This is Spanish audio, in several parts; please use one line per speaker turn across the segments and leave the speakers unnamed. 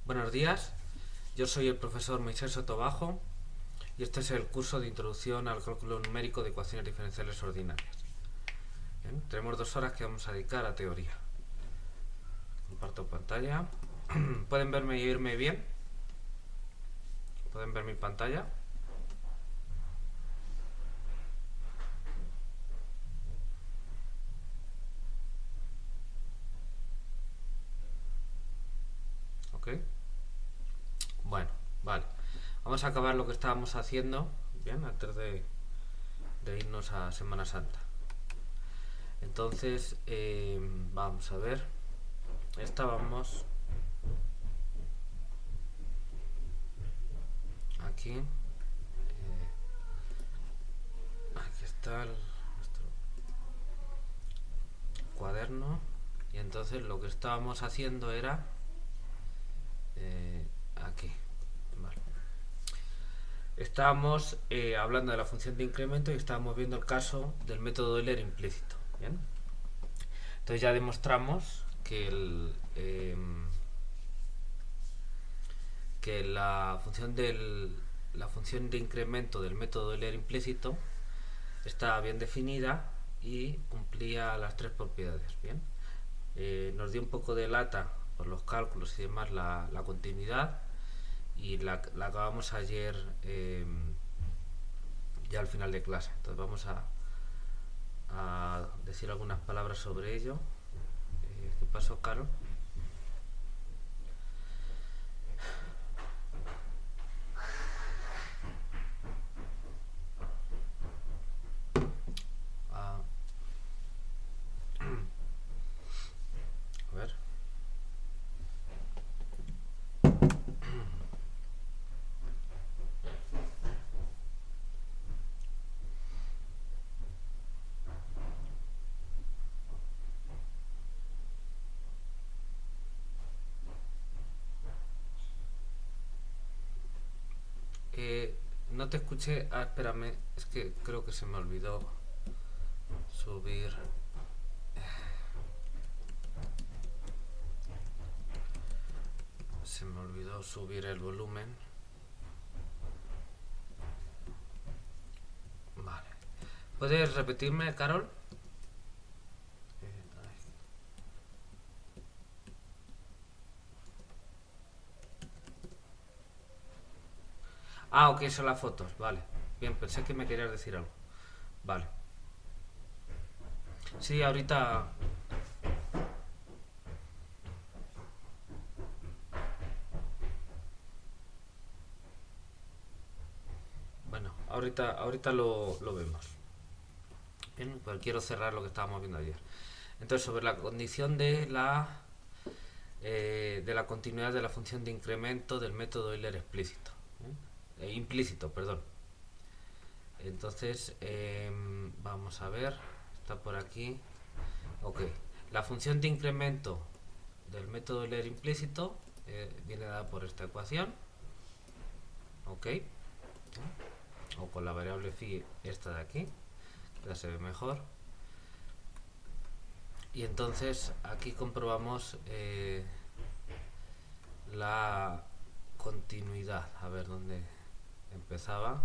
Buenos días, yo soy el profesor Moisés Sotobajo y este es el curso de Introducción al Cálculo Numérico de Ecuaciones Diferenciales Ordinarias. Bien, tenemos 2 horas que vamos a dedicar a teoría. Comparto pantalla. ¿Pueden verme y oírme bien? ¿Pueden ver mi pantalla? ¿Ok? Bueno, vale. Vamos a acabar lo que estábamos haciendo, bien, antes de irnos a Semana Santa. Entonces, vamos a ver. Estábamos aquí. Aquí está nuestro cuaderno. Y entonces lo que estábamos haciendo era aquí. Vale. Estábamos hablando de la función de incremento y estábamos viendo el caso del método Euler implícito. ¿Bien? Entonces ya demostramos que la función de incremento del método Euler implícito está bien definida y cumplía las 3 propiedades. Bien, nos dio un poco de lata por los cálculos y demás la continuidad y la acabamos ayer ya al final de clase. Entonces vamos a decir algunas palabras sobre ello. ¿Qué pasó, Carol? Ah, a ver. No te escuché. Ah, espérame. Es que creo que se me olvidó subir. Se me olvidó subir el volumen. Vale. ¿Puedes repetirme, Carol? Ah, ok, son las fotos. Vale. Bien, pensé que me querías decir algo. Vale. Sí, ahorita. Bueno, ahorita lo vemos. Bien, pues quiero cerrar lo que estábamos viendo ayer. Entonces, sobre la condición de la continuidad de la función de incremento del método Euler explícito. Implícito, perdón. Entonces, vamos a ver. Está por aquí. Ok. La función de incremento del método Euler implícito viene dada por esta ecuación. Ok. O con la variable phi esta de aquí. Ya se ve mejor. Y entonces aquí comprobamos la continuidad. A ver dónde empezaba.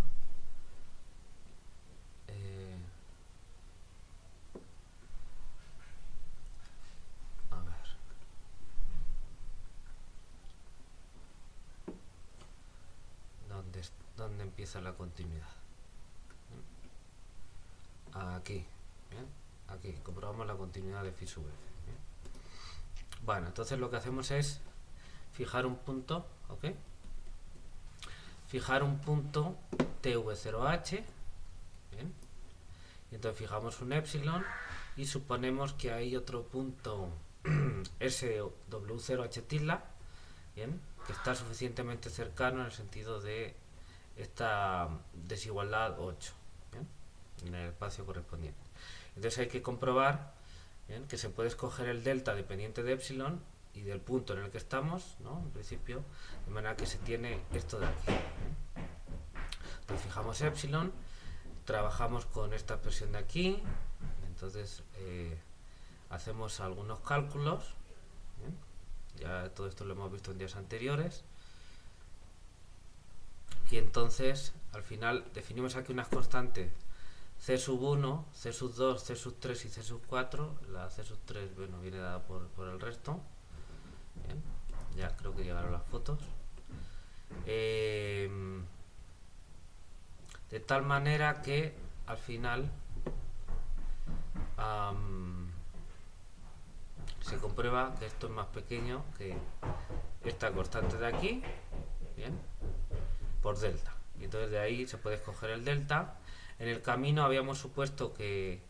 A ver. ¿Dónde empieza la continuidad? Aquí. ¿Bien? Aquí comprobamos la continuidad de phi sub f. ¿Bien? Bueno, entonces lo que hacemos es fijar un punto, ¿ok? Fijar un punto tv0h, ¿bien? Y entonces fijamos un epsilon y suponemos que hay otro punto sw0h tilde, ¿bien? Que está suficientemente cercano en el sentido de esta desigualdad 8, ¿bien? En el espacio correspondiente. Entonces hay que comprobar, ¿bien?, que se puede escoger el delta dependiente de epsilon y del punto en el que estamos, ¿no?, en principio, de manera que se tiene esto de aquí. Entonces fijamos epsilon, trabajamos con esta expresión de aquí, entonces hacemos algunos cálculos, ¿bien?, Ya todo esto lo hemos visto en días anteriores. Y entonces, al final, definimos aquí unas constantes C sub 1, C sub 2, C sub 3 y C sub 4. La C sub 3, bueno, viene dada por el resto. Bien, ya creo que llegaron las fotos. De tal manera que al final se comprueba que esto es más pequeño que esta constante de aquí, bien, por delta. Y entonces de ahí se puede escoger el delta. En el camino habíamos supuesto que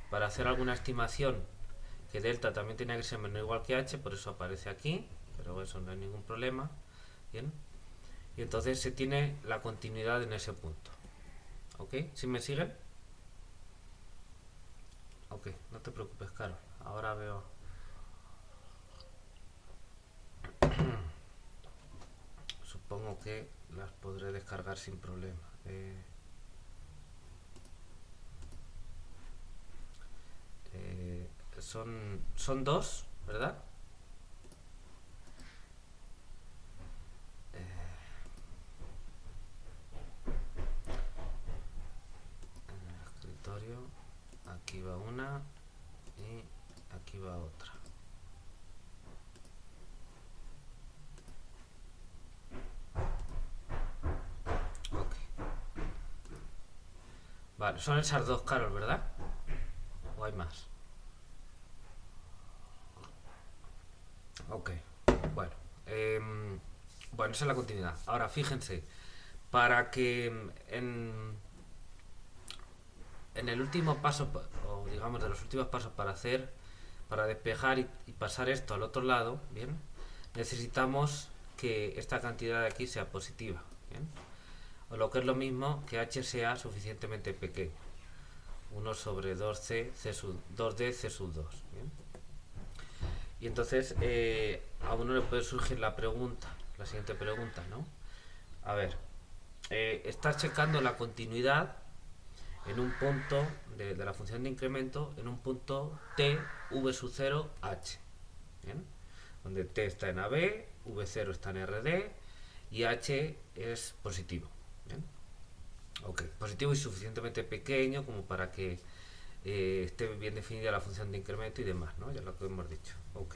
para hacer alguna estimación que delta también tenía que ser menor o igual que h, por eso aparece aquí, pero eso no hay ningún problema. Bien, y entonces se tiene la continuidad en ese punto. ¿Ok? ¿Sí me siguen? Ok, no te preocupes, Carol. Ahora veo. Supongo que las podré descargar sin problema. Son dos, ¿verdad? En el escritorio, aquí va una y aquí va otra. Ok. Vale, son esas dos, Carol, ¿verdad? ¿O hay más? Ok, bueno. Bueno, esa es la continuidad. Ahora, fíjense, para que en el último paso, o digamos de los últimos pasos para despejar y pasar esto al otro lado, bien, necesitamos que esta cantidad de aquí sea positiva, bien, o lo que es lo mismo que h sea suficientemente pequeño, 1 sobre 2c, 2d, c sub 2, bien. Y entonces a uno le puede surgir la siguiente pregunta, ¿no? A ver, estás checando la continuidad en un punto de la función de incremento, en un punto t, v sub 0, h. ¿Bien? Donde t está en AB, v0 está en RD y h es positivo. ¿Bien? Ok, positivo y suficientemente pequeño como para que esté bien definida la función de incremento y demás, ¿no? Ya lo que hemos dicho. Ok.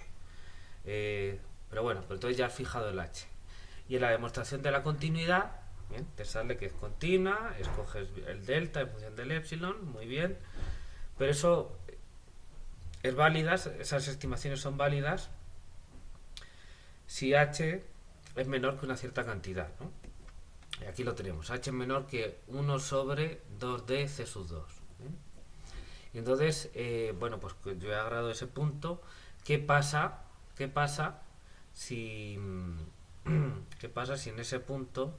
Pero bueno, pues entonces ya has fijado el h. Y en la demostración de la continuidad, bien, te sale que es continua, escoges el delta en función del epsilon, muy bien, pero eso es válida, esas estimaciones son válidas si h es menor que una cierta cantidad, ¿no? Y aquí lo tenemos, h es menor que 1 sobre 2d c sub 2. ¿Bien? Y entonces, bueno, pues yo he agarrado ese punto. ¿Qué pasa si qué pasa si en ese punto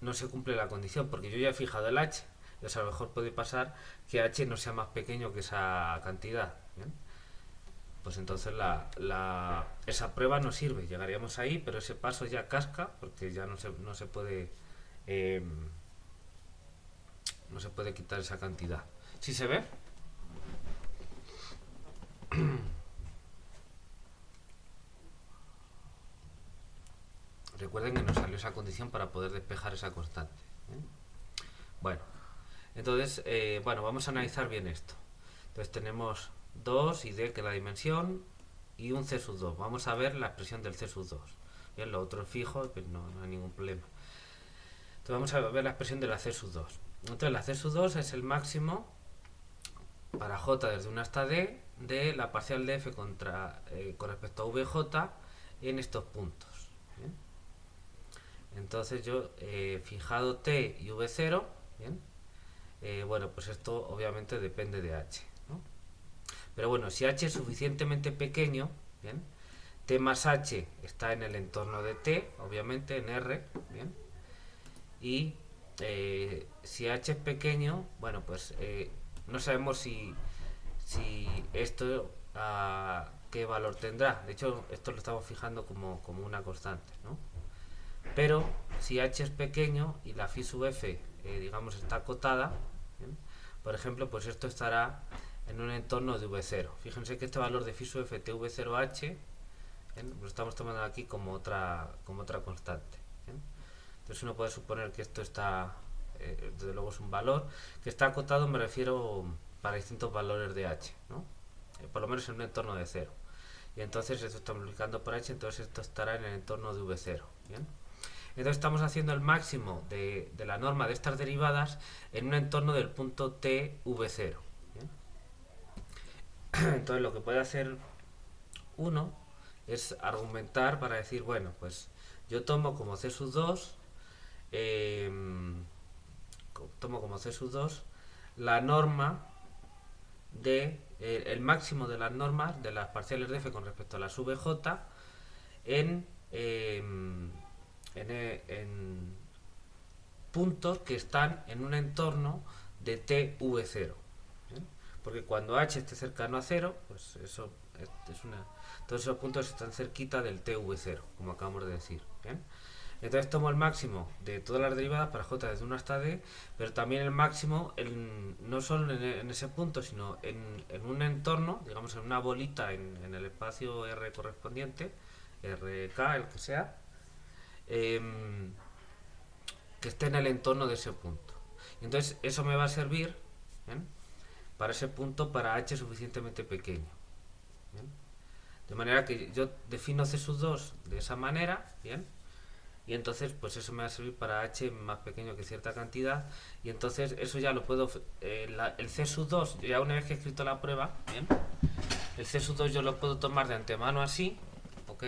no se cumple la condición? Porque yo ya he fijado el h, entonces a lo mejor puede pasar que h no sea más pequeño que esa cantidad. ¿Bien? Pues entonces esa prueba no sirve, llegaríamos ahí, pero ese paso ya casca porque ya no se puede eh, no se puede quitar esa cantidad. ¿Sí se ve? Recuerden que nos salió esa condición para poder despejar esa constante. ¿Eh? Bueno, entonces, bueno, vamos a analizar bien esto. Entonces tenemos 2 y d, que es la dimensión, y un c sub 2. Vamos a ver la expresión del c sub 2. Bien, lo otro es fijo, pues no hay ningún problema. Entonces vamos a ver la expresión de la c sub 2. Entonces la c sub 2 es el máximo para j desde 1 hasta d de la parcial de f con respecto a vj en estos puntos. ¿Bien? Entonces yo fijado t y v0, ¿bien? Bueno, pues esto obviamente depende de h, ¿no? Pero bueno, si h es suficientemente pequeño, ¿bien? T más h está en el entorno de t, obviamente en R, ¿bien? Y si h es pequeño, bueno, pues no sabemos si esto qué valor tendrá. De hecho, esto lo estamos fijando como una constante, ¿no? Pero si h es pequeño y la phi sub f, digamos, está acotada, ¿bien? Por ejemplo, pues esto estará en un entorno de v0. Fíjense que este valor de phi sub f tv0h ¿bien? Lo estamos tomando aquí como otra constante, ¿bien? Entonces uno puede suponer que esto está, desde luego es un valor, que está acotado, me refiero, para distintos valores de h, ¿no? Por lo menos en un entorno de 0. Y entonces esto está multiplicando por h, entonces esto estará en el entorno de v0, ¿bien? Entonces estamos haciendo el máximo de la norma de estas derivadas en un entorno del punto t v0, ¿bien? Entonces lo que puede hacer uno es argumentar para decir, bueno, pues yo tomo como c sub 2 la norma de el máximo de las normas de las parciales de f con respecto a las vj en puntos que están en un entorno de tv0, ¿bien? Porque cuando h esté cercano a 0, pues eso es una, todos esos puntos están cerquita del tv0, como acabamos de decir, ¿bien? Entonces tomo el máximo de todas las derivadas para j desde 1 hasta d, pero también el máximo no solo en ese punto, sino en un entorno, digamos en una bolita en el espacio R correspondiente, RK, el que sea, que esté en el entorno de ese punto. Entonces eso me va a servir, ¿bien?, para ese punto, para h suficientemente pequeño, ¿bien? De manera que yo defino c sub 2 de esa manera, ¿bien? Y entonces pues eso me va a servir para h más pequeño que cierta cantidad, y entonces eso ya lo puedo, el c sub 2, ya una vez que he escrito la prueba, ¿bien?, el c sub 2 yo lo puedo tomar de antemano así, ¿ok?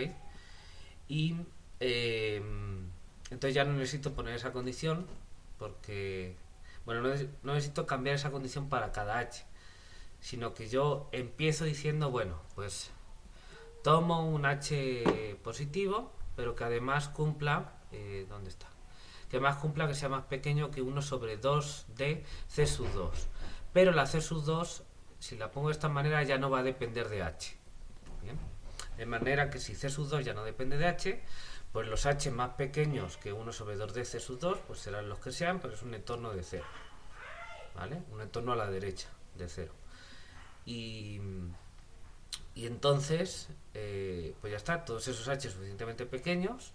Y entonces ya no necesito poner esa condición, porque, bueno, no necesito cambiar esa condición para cada h, sino que yo empiezo diciendo, bueno, pues tomo un h positivo, pero que además cumpla, ¿dónde está? Que además cumpla que sea más pequeño que 1 sobre 2 de c sub 2. Pero la c sub 2, si la pongo de esta manera, ya no va a depender de h, ¿bien? De manera que si c sub 2 ya no depende de h, pues los h más pequeños que 1 sobre 2 de c sub 2, pues serán los que sean, pero es un entorno de 0, ¿vale? Un entorno a la derecha de 0. Y entonces, pues ya está, todos esos h suficientemente pequeños,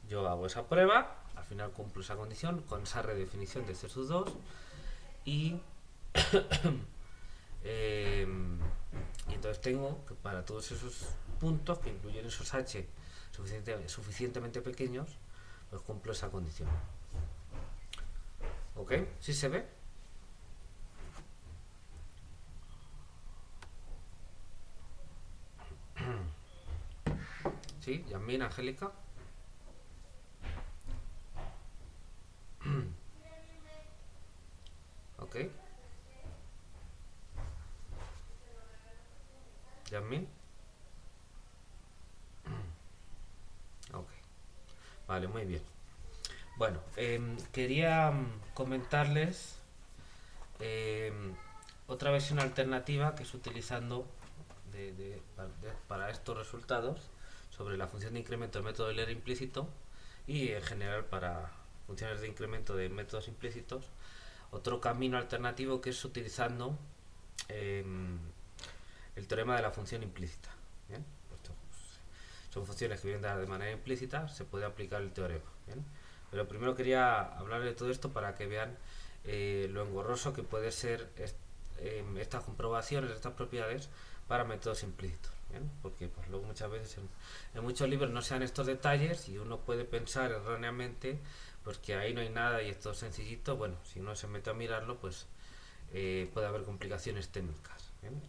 yo hago esa prueba, al final cumplo esa condición con esa redefinición de c sub 2 y y entonces tengo que para todos esos puntos que incluyen esos h suficientemente pequeños, pues cumplo esa condición. ¿Ok? ¿Sí se ve? ¿Sí? Yasmin, Angélica. ¿Ok? Yasmin. Ok. Vale, muy bien. Bueno, quería comentarles otra versión alternativa que es utilizando para estos resultados sobre la función de incremento del método Euler implícito y en general para funciones de incremento de métodos implícitos. Otro camino alternativo que es utilizando el teorema de la función implícita, ¿bien? Son funciones que vienen dadas de manera implícita, se puede aplicar el teorema, ¿bien? Pero primero quería hablar de todo esto para que vean lo engorroso que puede ser estas comprobaciones, estas propiedades para métodos implícitos, ¿bien? Porque pues, luego muchas veces en muchos libros no se dan estos detalles y uno puede pensar erróneamente pues que ahí no hay nada y esto es sencillito. Bueno, si uno se mete a mirarlo, pues puede haber complicaciones técnicas, ¿bien?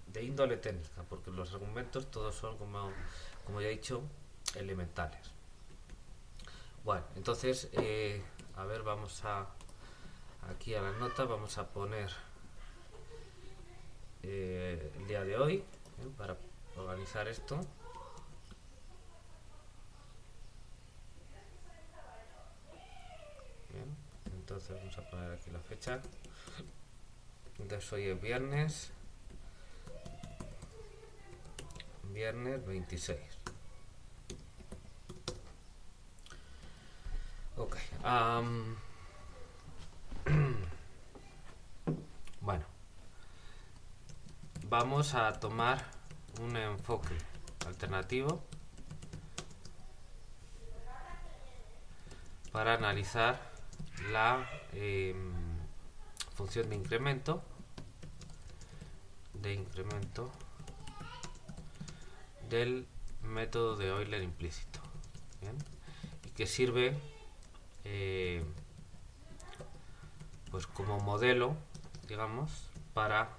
De índole técnica, porque los argumentos todos son, como ya he dicho, elementales. Bueno, entonces, a ver, vamos aquí a las notas, vamos a poner el día de hoy, para organizar esto. Bien, entonces vamos a poner aquí la fecha. Entonces hoy es viernes 26. Ok. Bueno, vamos a tomar un enfoque alternativo, para analizar la función de incremento del método de Euler implícito. ¿Bien? Y que sirve pues como modelo, digamos, para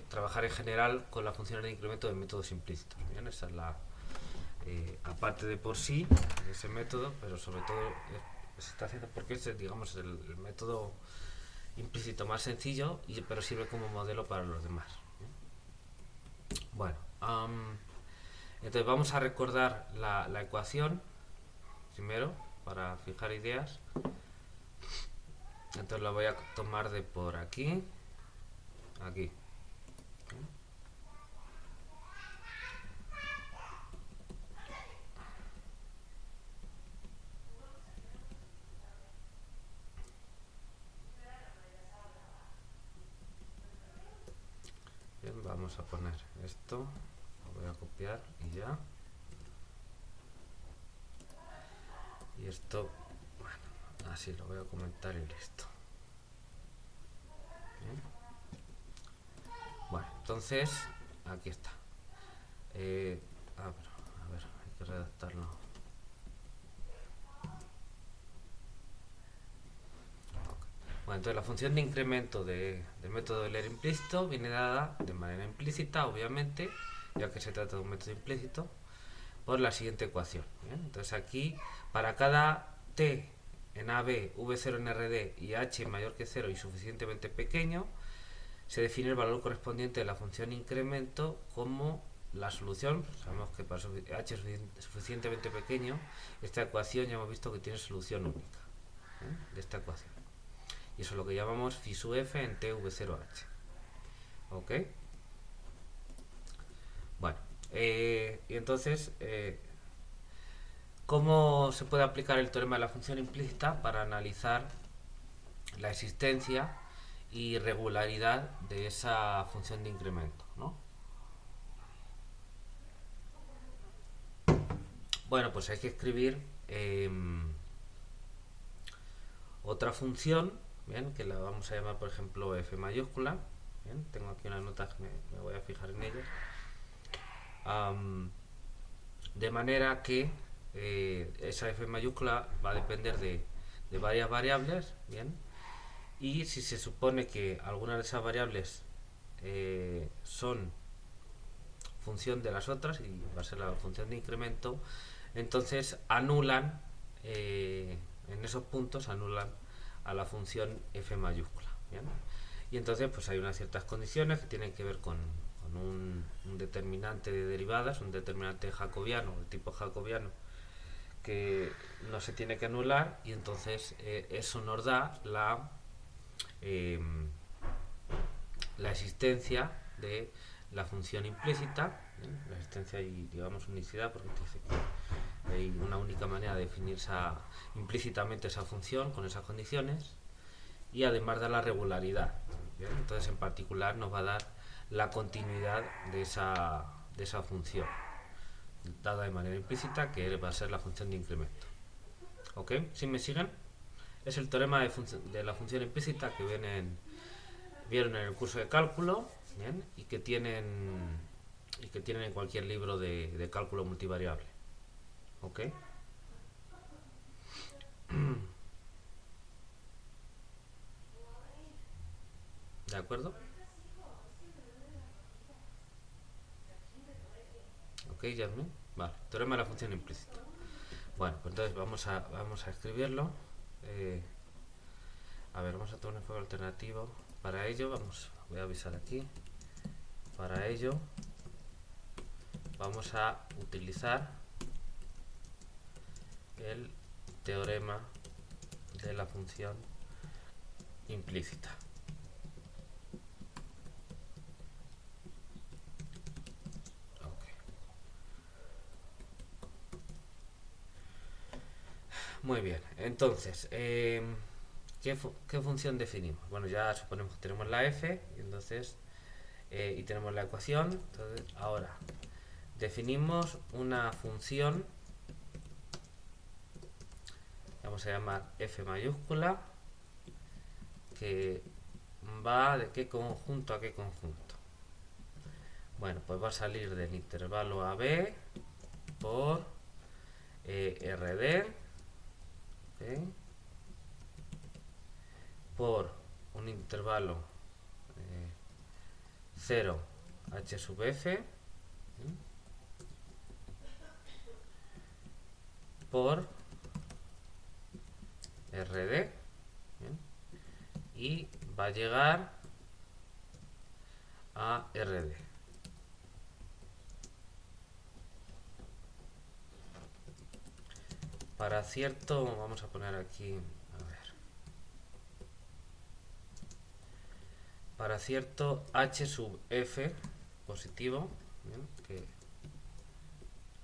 trabajar en general con las funciones de incremento de métodos implícitos. ¿Bien? Esa es la aparte de por sí ese método, pero sobre todo se está haciendo porque es, digamos, el método implícito más sencillo, pero sirve como modelo para los demás. ¿Bien? Bueno, entonces vamos a recordar la ecuación primero para fijar ideas. Entonces la voy a tomar de por aquí, aquí. Bien, vamos a poner esto, lo voy a copiar y ya. Y esto, bueno, así lo voy a comentar y listo. Bien. Bueno, entonces, aquí está. A ver, hay que redactarlo. Bueno, entonces la función de incremento del método de Euler implícito viene dada de manera implícita, obviamente, ya que se trata de un método implícito, por la siguiente ecuación. ¿Bien? Entonces aquí, para cada t en AB, V0 en RD y h mayor que 0 y suficientemente pequeño, se define el valor correspondiente de la función incremento como la solución. Sabemos que para h es suficientemente pequeño, esta ecuación ya hemos visto que tiene solución única de esta ecuación. Y eso es lo que llamamos phi sub f en tv0h. ¿Ok? Bueno, y entonces, ¿cómo se puede aplicar el teorema de la función implícita para analizar la existencia y regularidad de esa función de incremento, ¿no? Bueno, pues hay que escribir otra función, ¿bien? Que la vamos a llamar, por ejemplo, f mayúscula. ¿Bien? Tengo aquí unas notas que me voy a fijar en ellas. De manera que esa f mayúscula va a depender de varias variables, ¿bien? Y si se supone que algunas de esas variables son función de las otras, y va a ser la función de incremento, entonces anulan, en esos puntos anulan a la función f mayúscula. ¿Bien? Y entonces pues hay unas ciertas condiciones que tienen que ver con un determinante de derivadas, un determinante jacobiano, de tipo jacobiano, que no se tiene que anular, y entonces eso nos da la existencia de la función implícita, la existencia y, digamos, unicidad, porque dice que hay una única manera de definir implícitamente esa función con esas condiciones, y además da la regularidad. ¿Bien? Entonces, en particular, nos va a dar la continuidad de esa función, dada de manera implícita, que va a ser la función de incremento. ¿Ok? ¿Sí me siguen? Es el teorema de la función implícita que vieron en el curso de cálculo, ¿bien? Y que tienen en cualquier libro de cálculo multivariable. ¿Ok? ¿De acuerdo? ¿Ok, Jasmine? Vale, teorema de la función implícita. Bueno, pues entonces vamos a escribirlo. A ver, vamos a tomar un enfoque alternativo. Para ello, voy a avisar aquí. Para ello, vamos a utilizar el teorema de la función implícita. Okay. Muy bien, entonces, ¿qué función definimos? Bueno, ya suponemos que tenemos la f, y entonces y tenemos la ecuación. Entonces, ahora definimos una función vamos a llamar f mayúscula, que va de qué conjunto a qué conjunto. Bueno, pues va a salir del intervalo AB por RD, ¿okay? Por un intervalo 0 h sub f, por RD, ¿bien? Y va a llegar a RD. Para cierto, vamos a poner aquí, a ver, para cierto h sub f positivo, ¿bien? Que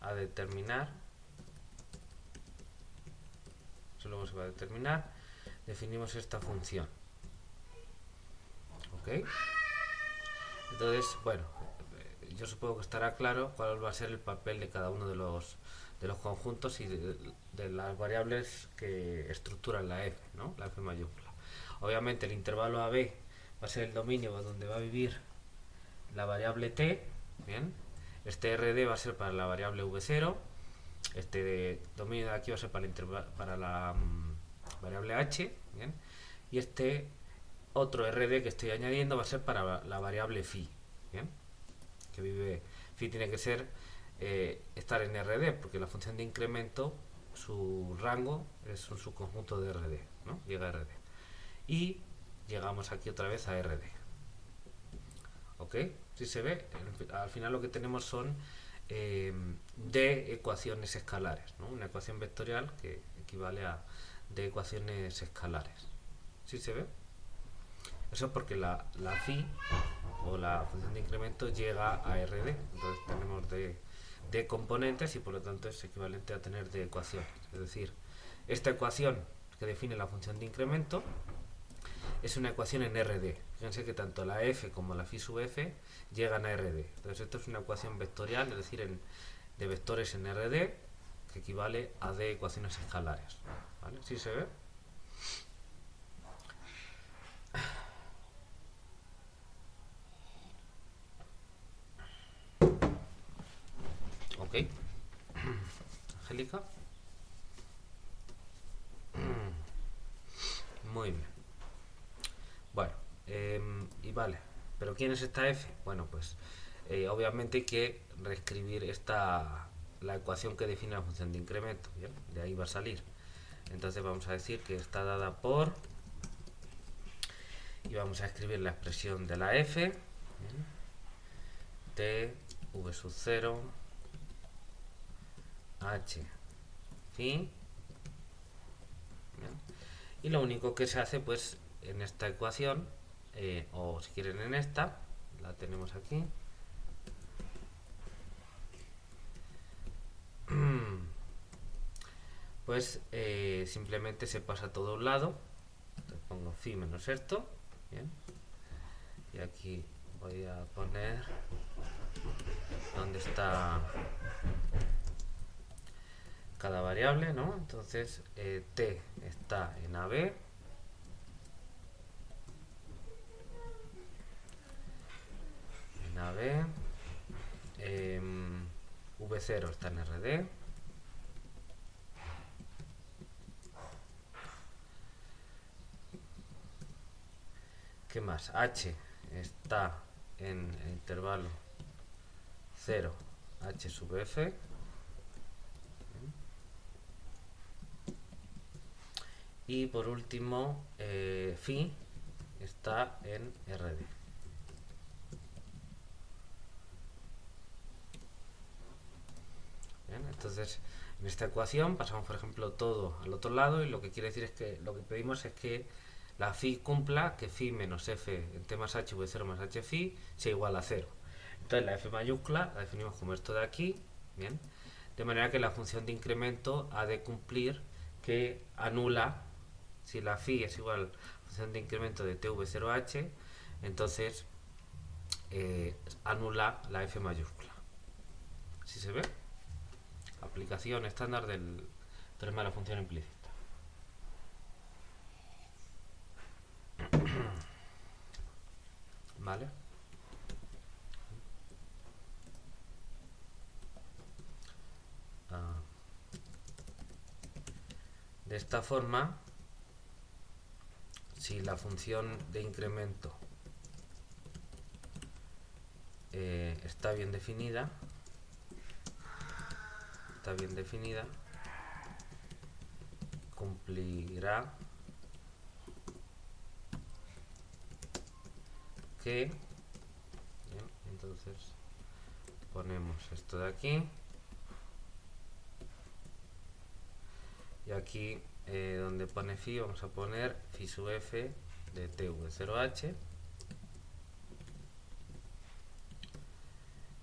a determinar, eso luego se va a determinar, definimos esta función. ¿Ok? Entonces, bueno, yo supongo que estará claro cuál va a ser el papel de cada uno de los conjuntos y de las variables que estructuran la f, ¿no? La f mayúscula. Obviamente el intervalo AB va a ser el dominio donde va a vivir la variable t, ¿bien? Este RD va a ser para la variable v0, este dominio de aquí va a ser para la variable h, ¿bien? Y este otro RD que estoy añadiendo va a ser para la variable phi, ¿bien? Que vive, phi tiene que ser estar en RD, porque la función de incremento, su rango es un subconjunto de RD, ¿no? Llega a RD. Y llegamos aquí otra vez a RD. ¿Ok? Si se ve, al final lo que tenemos son d ecuaciones escalares, ¿no? Una ecuación vectorial que equivale a d ecuaciones escalares. ¿Sí se ve? Eso es porque la phi o la función de incremento llega a RD. Entonces tenemos d componentes y por lo tanto es equivalente a tener d ecuaciones. Es decir, esta ecuación que define la función de incremento es una ecuación en RD. Fíjense que tanto la f como la phi sub f llegan a RD. Entonces esto es una ecuación vectorial, es decir, de vectores en RD, que equivale a d ecuaciones escalares. ¿Vale? ¿Sí se ve? Ok. Angélica. Muy bien. Bueno, y vale. ¿Pero quién es esta f? Bueno, pues obviamente hay que reescribir la ecuación que define la función de incremento. ¿Bien? De ahí va a salir. Entonces vamos a decir que está dada por, y vamos a escribir la expresión de la f, ¿bien? De v sub 0 h phi, ¿bien? Y lo único que se hace pues en esta ecuación, o si quieren en esta, la tenemos aquí, pues simplemente se pasa todo a un lado. Entonces pongo phi menos esto, ¿bien? Y aquí voy a poner dónde está cada variable, ¿no? Entonces t está en AB, v0 está en RD, ¿qué más? H está en el intervalo 0 h sub f, y por último phi está en RD. Bien, entonces en esta ecuación pasamos por ejemplo todo al otro lado, y lo que quiere decir es que lo que pedimos es que la phi cumpla que phi menos f en t más h v0 más h phi sea igual a 0. Entonces la f mayúscula la definimos como esto de aquí, bien, de manera que la función de incremento ha de cumplir que anula, si la phi es igual a la función de incremento de tv0h, entonces anula la f mayúscula. ¿Sí se ve? Aplicación estándar del teorema de la función implícita. ¿vale? De esta forma, si la función de incremento está bien definida, cumplirá que, bien, entonces ponemos esto de aquí y aquí donde pone phi vamos a poner phi sub f de tv0h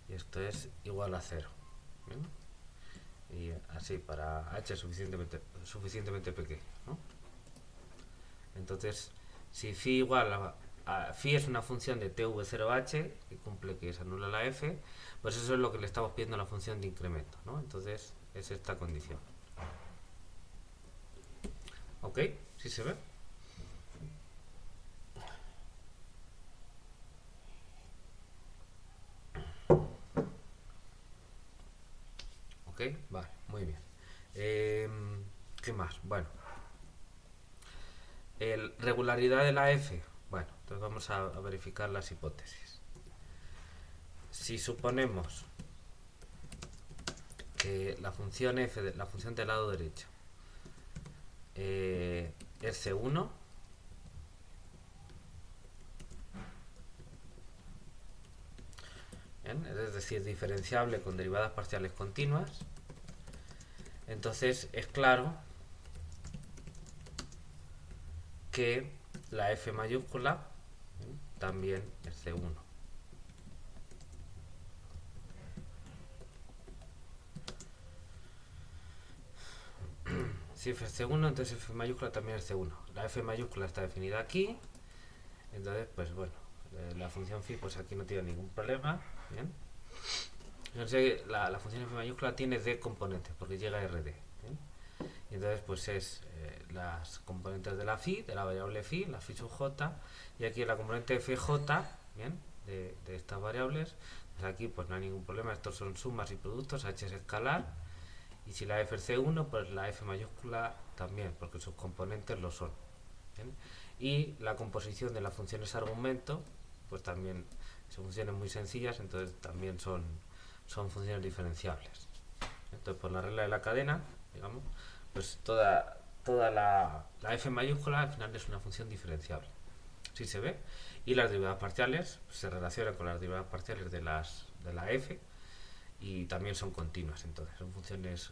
y esto es igual a 0. ¿Bien? Y así para h suficientemente pequeño, ¿no? Entonces, si phi igual a phi es una función de tv0h que cumple que se anula la f, pues eso es lo que le estamos pidiendo a la función de incremento, ¿no? Entonces es esta condición. ¿Ok? ¿Sí se ve? ¿Ok? Vale, muy bien. ¿Qué más? Bueno, regularidad de la f. Bueno, entonces vamos a verificar las hipótesis. Si suponemos que la función f, la función del lado derecho, es C1, ¿bien? Es decir, diferenciable con derivadas parciales continuas, entonces es claro que la f mayúscula, ¿bien?, también es C1. Si f es C1, entonces f mayúscula también es C1. La f mayúscula está definida aquí, entonces pues bueno, la función phi pues aquí no tiene ningún problema, ¿bien? Entonces la función f mayúscula tiene d componentes porque llega a rd, ¿bien? Y entonces pues es las componentes de la phi, de la variable phi, la phi sub j, y aquí la componente fj, ¿bien?, de estas variables, pues aquí pues no hay ningún problema, estos son sumas y productos, h es escalar, y si la f es c1, pues la f mayúscula también, porque sus componentes lo son, ¿bien? Y la composición de las funciones argumento, pues también son funciones muy sencillas, entonces también son funciones diferenciables. Entonces, por la regla de la cadena, digamos, pues toda la f mayúscula al final es una función diferenciable. ¿Sí se ve? Y las derivadas parciales pues, se relacionan con las derivadas parciales de la f y también son continuas, entonces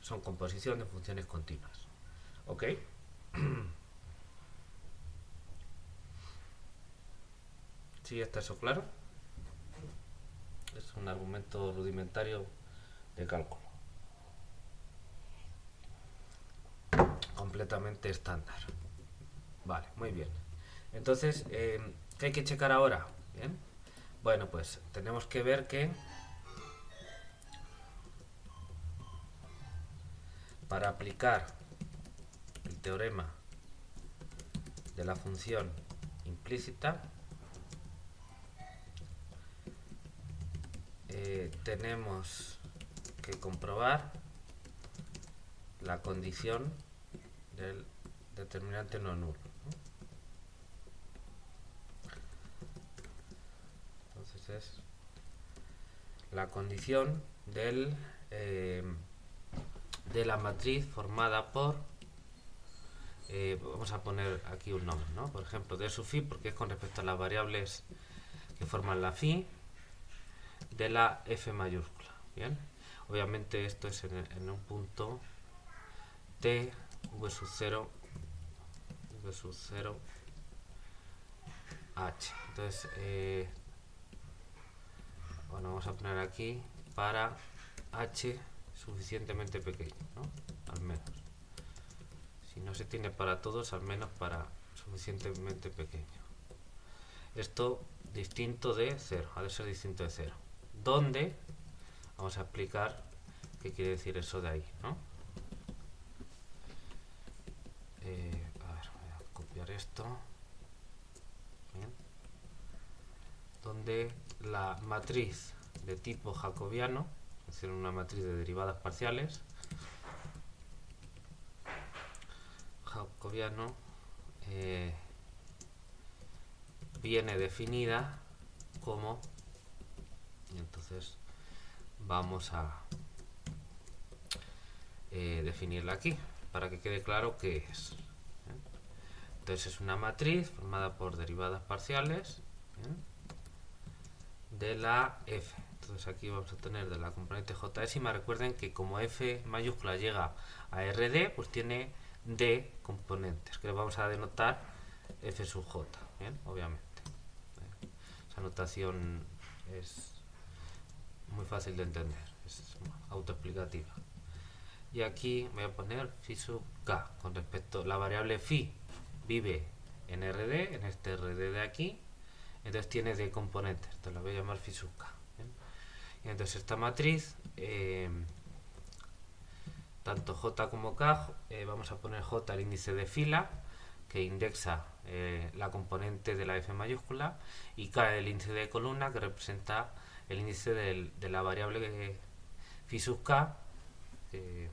son composición de funciones continuas. ¿Ok? ¿Sí está eso claro? Es un argumento rudimentario de cálculo. Completamente estándar. Vale, muy bien. Entonces, ¿qué hay que checar ahora? Bien. Bueno, pues tenemos que ver que para aplicar el teorema de la función implícita, tenemos que comprobar la condición del determinante no nulo, ¿no? Entonces es la condición de la matriz formada por, vamos a poner aquí un nombre, ¿no? Por ejemplo, de su phi, porque es con respecto a las variables que forman la phi, de la f mayúscula, ¿bien? Obviamente esto es en un punto t v sub 0 h. Entonces, bueno, vamos a poner aquí para h suficientemente pequeño, ¿no? Al menos. Si no se tiene para todos, al menos para suficientemente pequeño. Esto distinto de 0, ha de ser distinto de 0. ¿Dónde? Vamos a explicar qué quiere decir eso de ahí, ¿no? A ver, voy a copiar esto. Bien. donde la matriz de tipo jacobiano, es decir, una matriz de derivadas parciales, jacobiano, viene definida como, y entonces vamos a definirla aquí para que quede claro qué es. Entonces es una matriz formada por derivadas parciales de la f. Entonces aquí vamos a tener de la componente jésima. Recuerden que como f mayúscula llega a rd, pues tiene d componentes, que le vamos a denotar f sub j, ¿bien? Obviamente. Esa notación es muy fácil de entender, es autoexplicativa. Y aquí voy a poner phi sub k con respecto a la variable phi vive en rd, en este rd de aquí, entonces tiene d componentes, entonces la voy a llamar phi sub k. ¿Bien? Y entonces esta matriz, tanto j como k, vamos a poner j el índice de fila que indexa la componente de la f mayúscula, y k el índice de columna que representa el índice de la variable phi sub k, que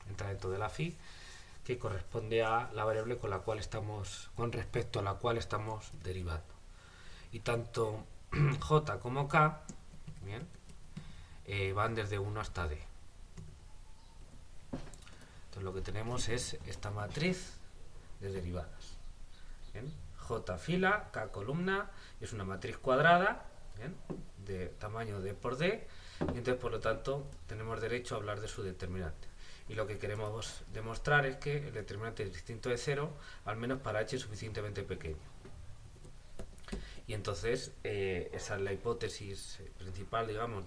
entra dentro de la phi, que corresponde a la variable con respecto a la cual estamos derivando. Y tanto j como k, bien, van desde 1 hasta d. Entonces lo que tenemos es esta matriz de derivadas. ¿Bien? J fila, k columna, es una matriz cuadrada, ¿bien?, de tamaño d por d, y entonces por lo tanto tenemos derecho a hablar de su determinante. Y lo que queremos demostrar es que el determinante es distinto de 0, al menos para h suficientemente pequeño. Y entonces esa es la hipótesis principal, digamos,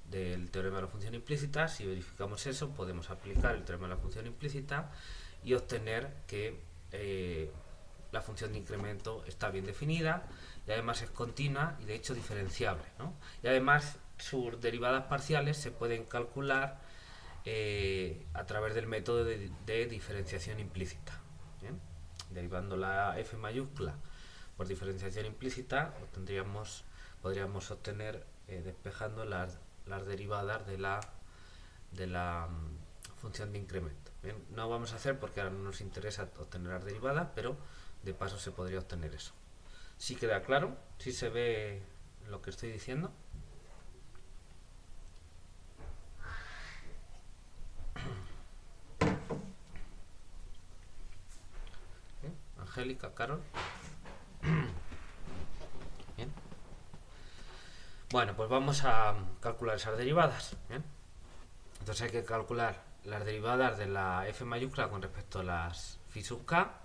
del teorema de la función implícita. Si verificamos eso, podemos aplicar el teorema de la función implícita y obtener que la función de incremento está bien definida y además es continua y de hecho diferenciable, ¿no? Y además sus derivadas parciales se pueden calcular a través del método de diferenciación implícita. ¿Bien? Derivando la f mayúscula por diferenciación implícita podríamos obtener, despejando las derivadas de la función de incremento. Bien, no vamos a hacer porque ahora no nos interesa obtener las derivadas, pero de paso se podría obtener eso. ¿Sí queda claro? ¿Sí se ve lo que estoy diciendo? ¿Bien? Angélica, Carol. Bien. Bueno, pues vamos a calcular esas derivadas. Bien. Entonces hay que calcular las derivadas de la f mayúscula con respecto a las phi sub k.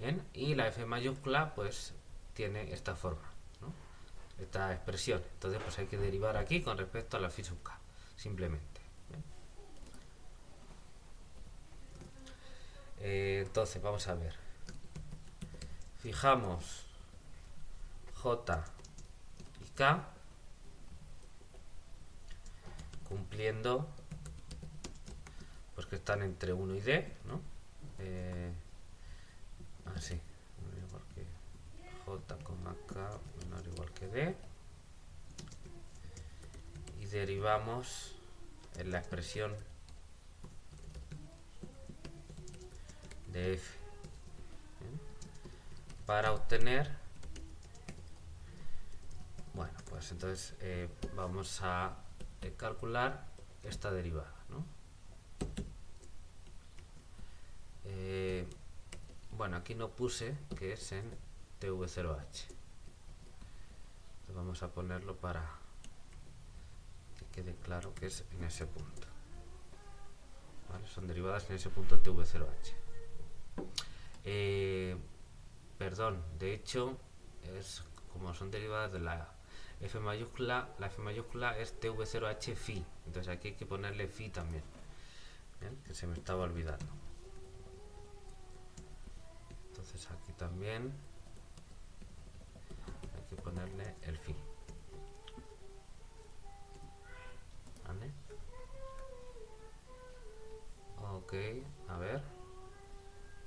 Bien. Y la f mayúscula pues tiene esta forma, ¿no?, esta expresión. Entonces pues hay que derivar aquí con respecto a la phi sub k, simplemente. Entonces vamos a ver. Fijamos j y k cumpliendo pues que están entre 1 y d, ¿no? Así, porque j, k menor o igual que d, y derivamos en la expresión de f. ¿Bien? Para obtener, bueno, pues entonces vamos a calcular esta derivada, ¿no? Bueno, aquí no puse que es en tv0h. Entonces vamos a ponerlo para que quede claro que es en ese punto. ¿Vale? Son derivadas en ese punto tv0h. Perdón, de hecho, como son derivadas de la f mayúscula, la f mayúscula es tv0h phi. Entonces aquí hay que ponerle phi también. ¿Bien? Que se me estaba olvidando. Entonces aquí también hay que ponerle el phi. ¿Vale? Ok, a ver.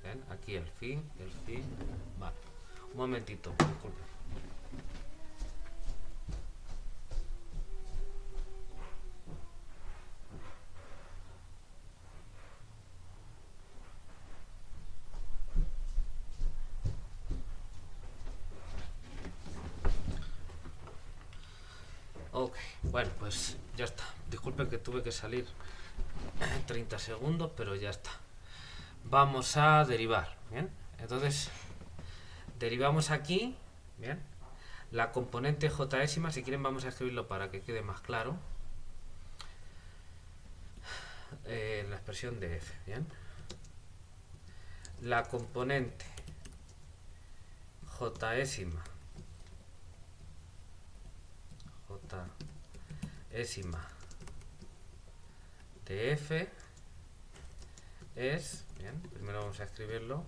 ¿Ven? Aquí el phi, vale. Un momentito, disculpe. Bueno, pues ya está. Disculpen que tuve que salir 30 segundos, pero ya está. Vamos a derivar, ¿bien? Entonces, derivamos aquí, ¿bien? La componente jésima, si quieren vamos a escribirlo para que quede más claro. La expresión de f, ¿bien? La componente jésima de f es, bien, primero vamos a escribirlo,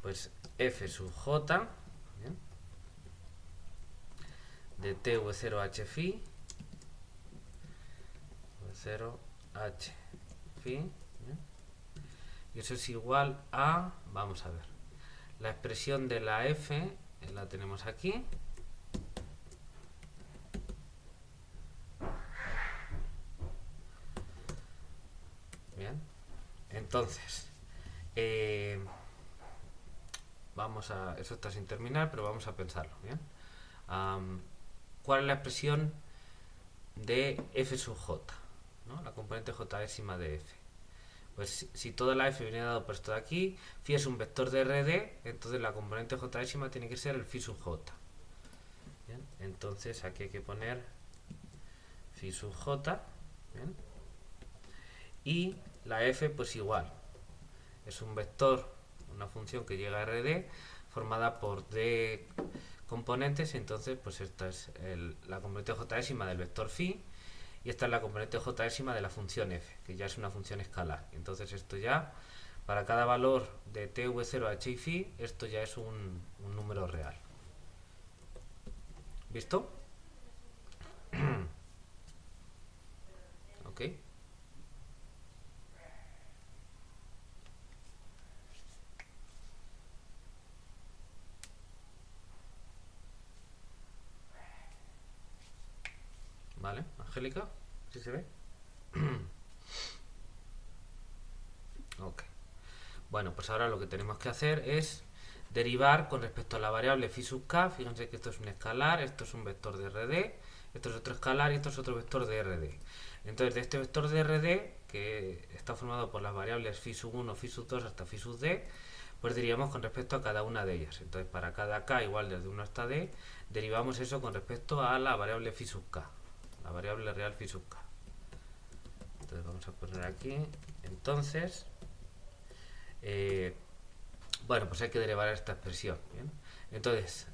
pues f sub j, ¿bien? De tv0h phi, v0h phi, ¿bien? Y eso es igual a, vamos a ver, la expresión de la f la tenemos aquí. Bien, entonces, vamos a, eso está sin terminar, pero vamos a pensarlo, ¿bien? ¿Cuál es la expresión de f sub j? ¿No? La componente jésima de f. Pues si toda la f viene dado por esto de aquí, phi es un vector de RD, entonces la componente jésima tiene que ser el phi sub j. ¿Bien? Entonces aquí hay que poner phi sub j, ¿bien? Y la f pues igual, es un vector, una función que llega a RD formada por d componentes, entonces pues esta es la componente jésima del vector phi y esta es la componente jésima de la función f, que ya es una función escalar. Entonces esto ya, para cada valor de tv0 h y phi, esto ya es un número real. ¿Visto? ¿Ok? ¿Vale? Angélica, ¿sí se ve? Ok. Bueno, pues ahora lo que tenemos que hacer es derivar con respecto a la variable phi sub k. Fíjense que esto es un escalar, esto es un vector de RD, esto es otro escalar y esto es otro vector de RD. Entonces, de este vector de RD, que está formado por las variables phi sub 1, phi sub 2 hasta phi sub d, pues derivamos con respecto a cada una de ellas. Entonces, para cada k igual desde 1 hasta d, derivamos eso con respecto a la variable phi sub k, la variable real phi sub k. Entonces, vamos a poner aquí, entonces... bueno, pues hay que derivar esta expresión, ¿bien? Entonces,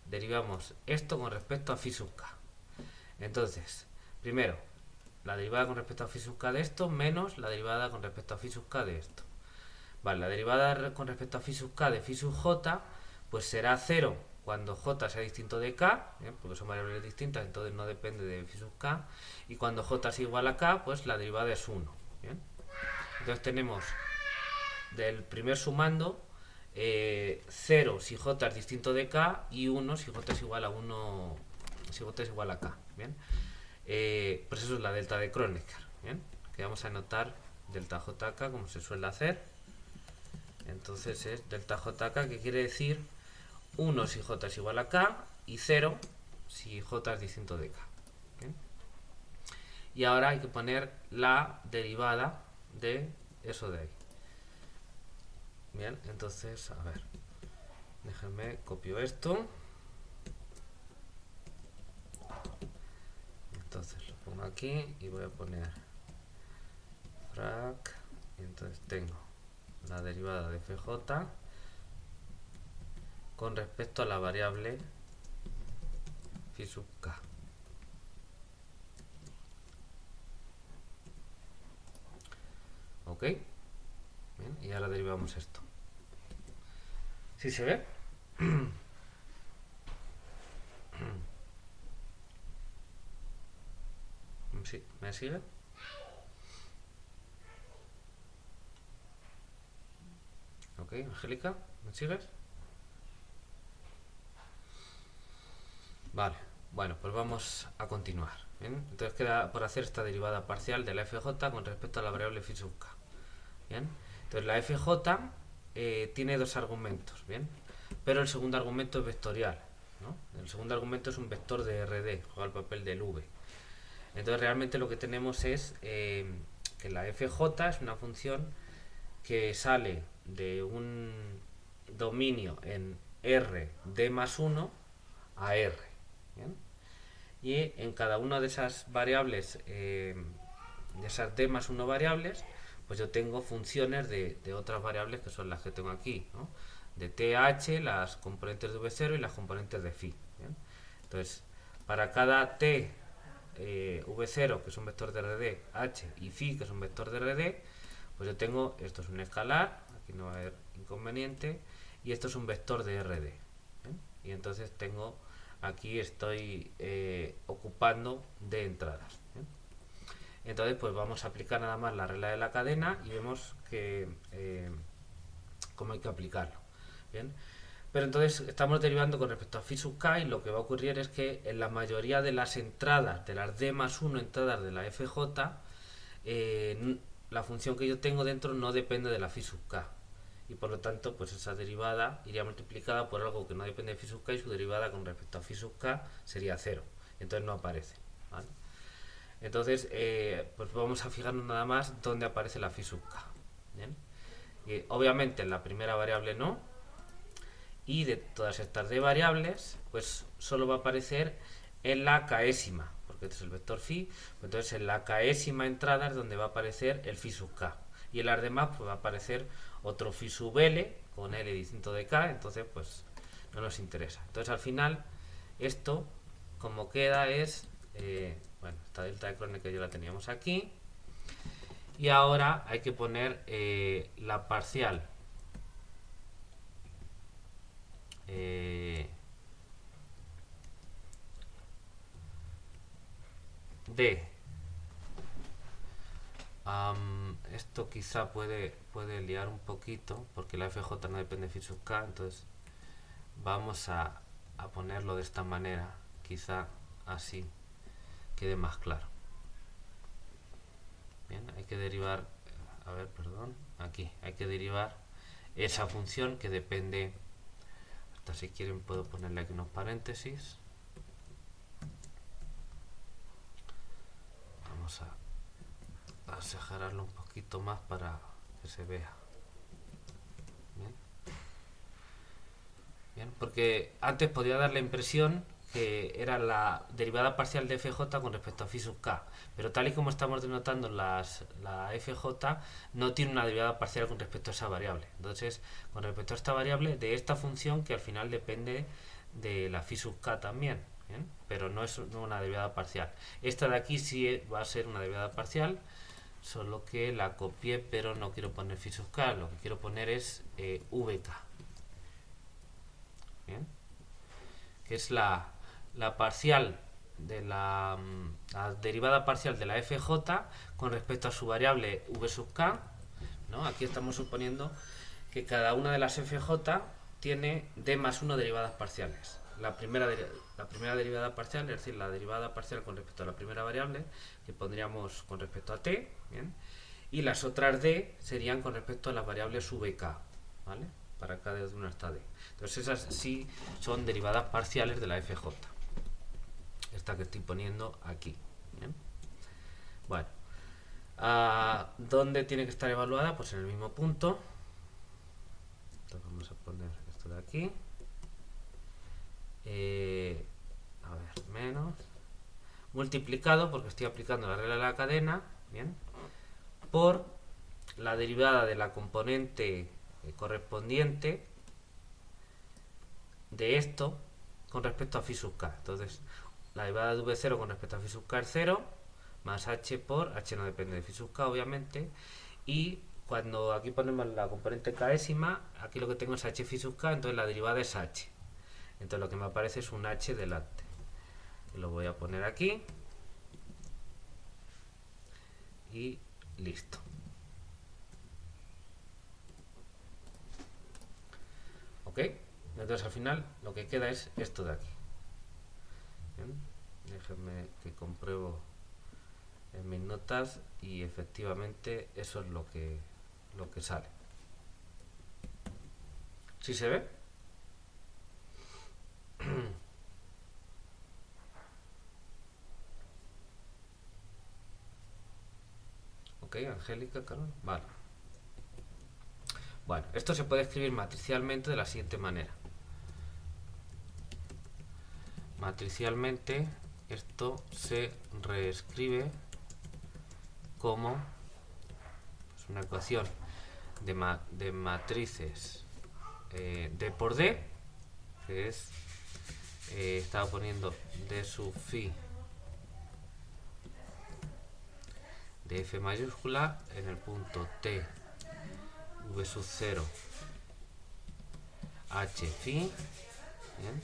derivamos esto con respecto a phi sub k. Entonces, primero, la derivada con respecto a phi sub k de esto menos la derivada con respecto a phi sub k de esto. Vale, la derivada con respecto a phi sub k de phi sub j, pues será 0 cuando j sea distinto de k, ¿bien? Porque son variables distintas, entonces no depende de phi sub k. Y cuando j es igual a k, pues la derivada es 1, ¿bien? Entonces tenemos del primer sumando 0 si j es distinto de k y 1 si j es igual a 1, si j es igual a k, ¿bien? Pues eso es la delta de Kronecker, ¿bien? Que vamos a anotar delta jk como se suele hacer. Entonces es delta jk, que quiere decir 1 si j es igual a k y 0 si j es distinto de k, ¿bien? Y ahora hay que poner la derivada de eso de ahí. Bien, entonces, a ver, déjenme, copio esto. Entonces lo pongo aquí y voy a poner frac, y entonces tengo la derivada de fj con respecto a la variable phi sub k. ¿Ok? Bien, y ahora derivamos esto. ¿Sí se ve? Sí, ¿me sigue? Ok, Angélica, ¿me sigues? Vale, bueno, pues vamos a continuar. ¿Bien? Entonces queda por hacer esta derivada parcial de la fj con respecto a la variable phi sub k. ¿Bien? Entonces la fj tiene dos argumentos, ¿bien? Pero el segundo argumento es vectorial. ¿no? El segundo argumento es un vector de RD, juega el papel del V. Entonces realmente lo que tenemos es que la FJ es una función que sale de un dominio en R d más 1 a R. ¿Bien? Y en cada una de esas variables, de esas d más 1 variables, pues yo tengo funciones de otras variables que son las que tengo aquí, ¿no? De TH, las componentes de V0 y las componentes de phi. ¿Bien? Entonces, para cada T, V0, que es un vector de RD, H y phi, que es un vector de RD, pues yo tengo, esto es un escalar, aquí no va a haber inconveniente, y esto es un vector de RD. ¿Bien? Y entonces tengo, aquí estoy ocupando de entradas. ¿Bien? Entonces pues vamos a aplicar nada más la regla de la cadena y vemos que cómo hay que aplicarlo. Bien, pero entonces estamos derivando con respecto a phi sub k y lo que va a ocurrir es que en la mayoría de las entradas, de las d más 1 entradas de la FJ, la función que yo tengo dentro no depende de la phi sub k. Y por lo tanto, pues esa derivada iría multiplicada por algo que no depende de phi sub k y su derivada con respecto a phi sub k sería 0. Entonces no aparece. ¿Vale? Entonces, pues vamos a fijarnos nada más dónde aparece la phi sub k. ¿Bien? Y obviamente en la primera variable no, y de todas estas d variables, pues solo va a aparecer en la késima, porque este es el vector phi, pues entonces en la késima entrada es donde va a aparecer el phi sub k, y en las demás pues va a aparecer otro phi sub l con l distinto de k, entonces pues no nos interesa. Entonces al final esto como queda es, bueno, esta delta de Kronecker ya la teníamos aquí, y ahora hay que poner la parcial de esto quizá puede liar un poquito porque la FJ no depende de phi sub k, entonces vamos a ponerlo de esta manera, quizá así quede más claro. Bien, hay que derivar, a ver, perdón, aquí hay que derivar esa función que depende, hasta si quieren puedo ponerle aquí unos paréntesis. Vamos a exagerarlo un poquito más para que se vea. Bien. Bien, porque antes podía dar la impresión que era la derivada parcial de FJ con respecto a phi sub k, pero tal y como estamos denotando la FJ no tiene una derivada parcial con respecto a esa variable. Entonces, con respecto a esta variable, de esta función que al final depende de la phi sub k también, ¿bien? Pero no es una derivada parcial. Esta de aquí sí va a ser una derivada parcial, solo que la copié, pero no quiero poner phi sub k, lo que quiero poner es vk. ¿Bien? Que es la parcial de la derivada parcial de la FJ con respecto a su variable v sub k, ¿no? Aquí estamos suponiendo que cada una de las FJ tiene d más 1 derivadas parciales. La primera derivada parcial, es decir, la derivada parcial con respecto a la primera variable, que pondríamos con respecto a t, ¿bien? Y las otras d serían con respecto a las variables vk, ¿vale? Para cada desde 1 hasta d. Entonces esas sí son derivadas parciales de la FJ. Esta que estoy poniendo aquí. ¿Bien? Bueno, ¿dónde tiene que estar evaluada? Pues en el mismo punto. Entonces vamos a poner esto de aquí. A ver, menos. Multiplicado, porque estoy aplicando la regla de la cadena, ¿bien? Por la derivada de la componente correspondiente de esto con respecto a phi sub k. Entonces, la derivada de v0 con respecto a phi sub k es 0, más h por, h no depende de phi sub k obviamente, y cuando aquí ponemos la componente késima, aquí lo que tengo es h phi sub k, entonces la derivada es h. Entonces lo que me aparece es un h delante. Y lo voy a poner aquí. Y listo. ¿Ok? Entonces al final lo que queda es esto de aquí. ¿Bien? Déjenme que compruebo en mis notas y efectivamente eso es lo que sale. ¿Sí se ve? Ok, Angélica, Carol. Vale. Bueno, esto se puede escribir matricialmente de la siguiente manera. Matricialmente esto se reescribe como pues, una ecuación de matrices D por D, que es, estaba poniendo D sub phi de F mayúscula en el punto T V sub 0 H phi, ¿bien?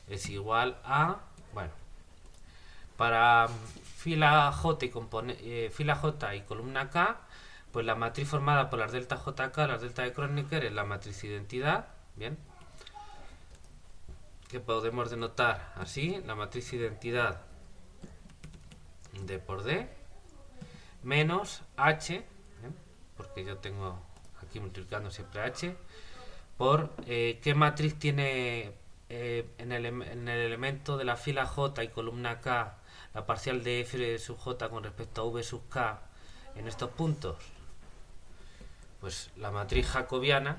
Es igual a, bueno, para fila J y columna K, pues la matriz formada por las delta JK, las delta de Kronecker, es la matriz identidad, ¿bien? Que podemos denotar así, la matriz identidad D por D, menos H, ¿bien? Porque yo tengo aquí multiplicando siempre H, por qué matriz tiene en el elemento de la fila J y columna K la parcial de F sub J con respecto a V sub K en estos puntos. Pues la matriz jacobiana,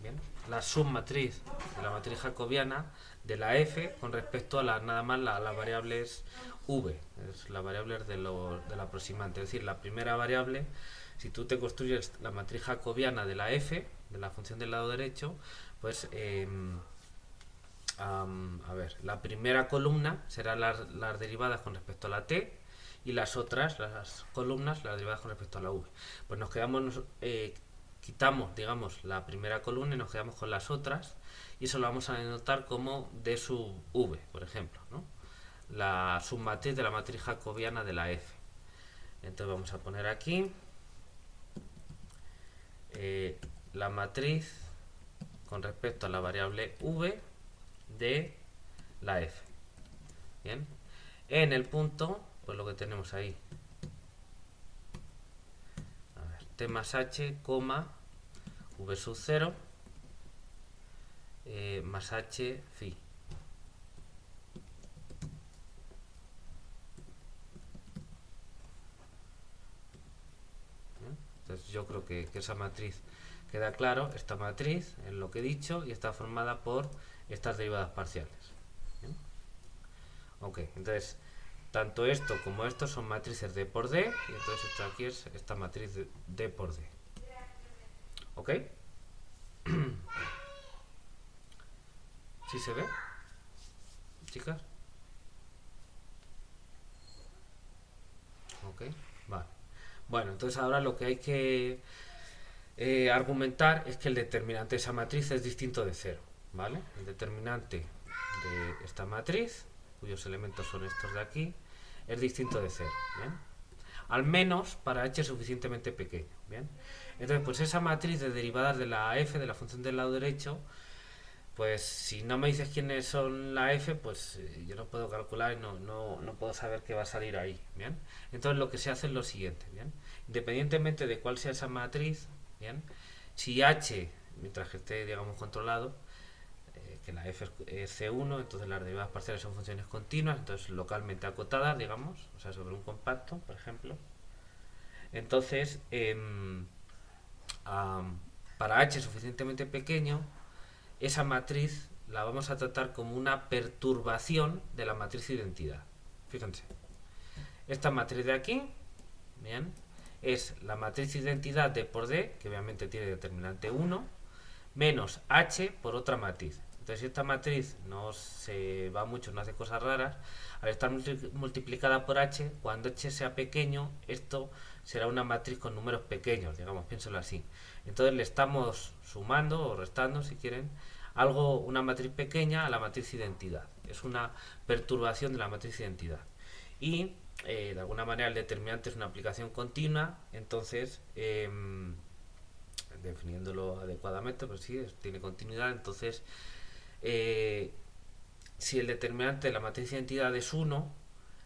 ¿bien? La submatriz de la matriz jacobiana de la F con respecto a nada más las variables V, es la variable del aproximante, es decir, la primera variable. Si tú te construyes la matriz jacobiana de la F, de la función del lado derecho, pues a ver, la primera columna serán las derivadas con respecto a la T y las otras, las columnas, las derivadas con respecto a la V. Pues nos quedamos, quitamos, digamos, la primera columna y nos quedamos con las otras y eso lo vamos a denotar como D sub V, por ejemplo, ¿no? La submatriz de la matriz jacobiana de la F. Entonces vamos a poner aquí la matriz con respecto a la variable V de la F. Bien, en el punto, pues lo que tenemos ahí, a ver, T más H, V sub 0 más H phi. Entonces yo creo que esa matriz queda claro. Esta matriz es lo que he dicho y está formada por estas derivadas parciales. ¿Bien? Ok, entonces tanto esto como esto son matrices D por D y entonces esto aquí es esta matriz de D por D. ¿Ok? ¿Sí se ve? Chicas. Ok, vale. Bueno, entonces ahora lo que hay que argumentar es que el determinante de esa matriz es distinto de 0, ¿vale? El determinante de esta matriz, cuyos elementos son estos de aquí, es distinto de 0, ¿bien? Al menos para h suficientemente pequeño, ¿bien? Entonces, pues esa matriz de derivadas de la f, de la función del lado derecho, pues si no me dices quiénes son la f, pues yo no puedo calcular y no puedo saber qué va a salir ahí, ¿bien? Entonces lo que se hace es lo siguiente, ¿bien? Independientemente de cuál sea esa matriz, ¿bien? Si h, mientras que esté, digamos, controlado, que la f es C1, entonces las derivadas parciales son funciones continuas, entonces localmente acotadas, digamos, o sea, sobre un compacto, por ejemplo. Entonces, para h suficientemente pequeño, esa matriz la vamos a tratar como una perturbación de la matriz identidad. Fíjense, esta matriz de aquí, bien, es la matriz identidad D por D, que obviamente tiene determinante 1, menos H por otra matriz. Entonces, si esta matriz no se va mucho, no hace cosas raras, al estar multiplicada por H, cuando H sea pequeño, esto será una matriz con números pequeños, digamos, piénselo así. Entonces le estamos sumando o restando, si quieren, una matriz pequeña a la matriz identidad. Es una perturbación de la matriz identidad. Y de alguna manera el determinante es una aplicación continua, entonces definiéndolo adecuadamente, pues sí, tiene continuidad. Entonces si el determinante de la matriz de identidad es 1,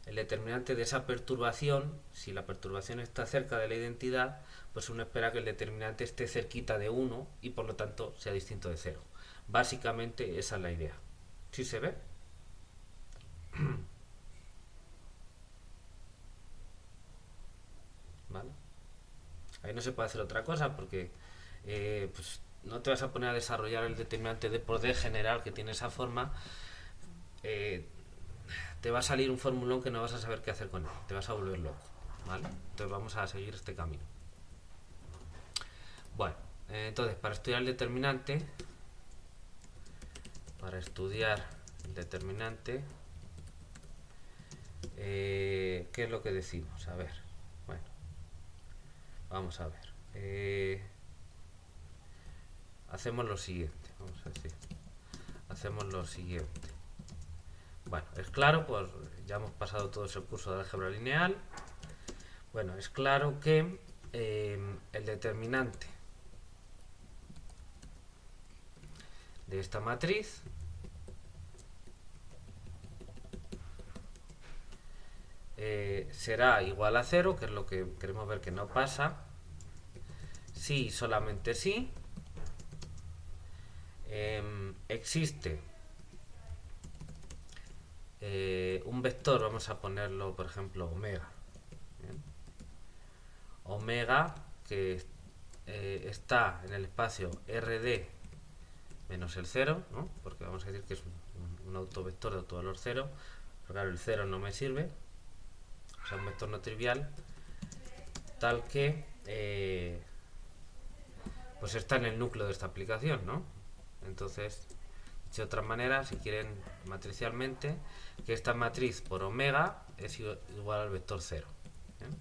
el determinante de esa perturbación, si la perturbación está cerca de la identidad, pues uno espera que el determinante esté cerquita de 1 y por lo tanto sea distinto de 0. Básicamente esa es la idea. ¿Sí se ve? ¿Vale? Ahí no se puede hacer otra cosa porque pues no te vas a poner a desarrollar el determinante de por D general que tiene esa forma. Te va a salir un formulón que no vas a saber qué hacer con él, te vas a volver loco, ¿vale? Entonces vamos a seguir este camino. Bueno, entonces para estudiar el determinante, ¿qué es lo que decimos? A ver, bueno, vamos a ver. Hacemos lo siguiente, vamos a decir. Hacemos lo siguiente. Bueno, es claro, pues ya hemos pasado todo ese curso de álgebra lineal. Bueno, es claro que el determinante de esta matriz será igual a 0, que es lo que queremos ver que no pasa, si solamente si existe un vector, vamos a ponerlo por ejemplo omega. ¿Bien? Omega que está en el espacio RD menos el 0, ¿no? Porque vamos a decir que es un autovector de autovalor 0, pero claro, el 0 no me sirve, o sea, un vector no trivial, tal que pues está en el núcleo de esta aplicación, ¿no? Entonces, de otra manera, si quieren matricialmente, que esta matriz por omega es igual al vector 0. ¿Bien?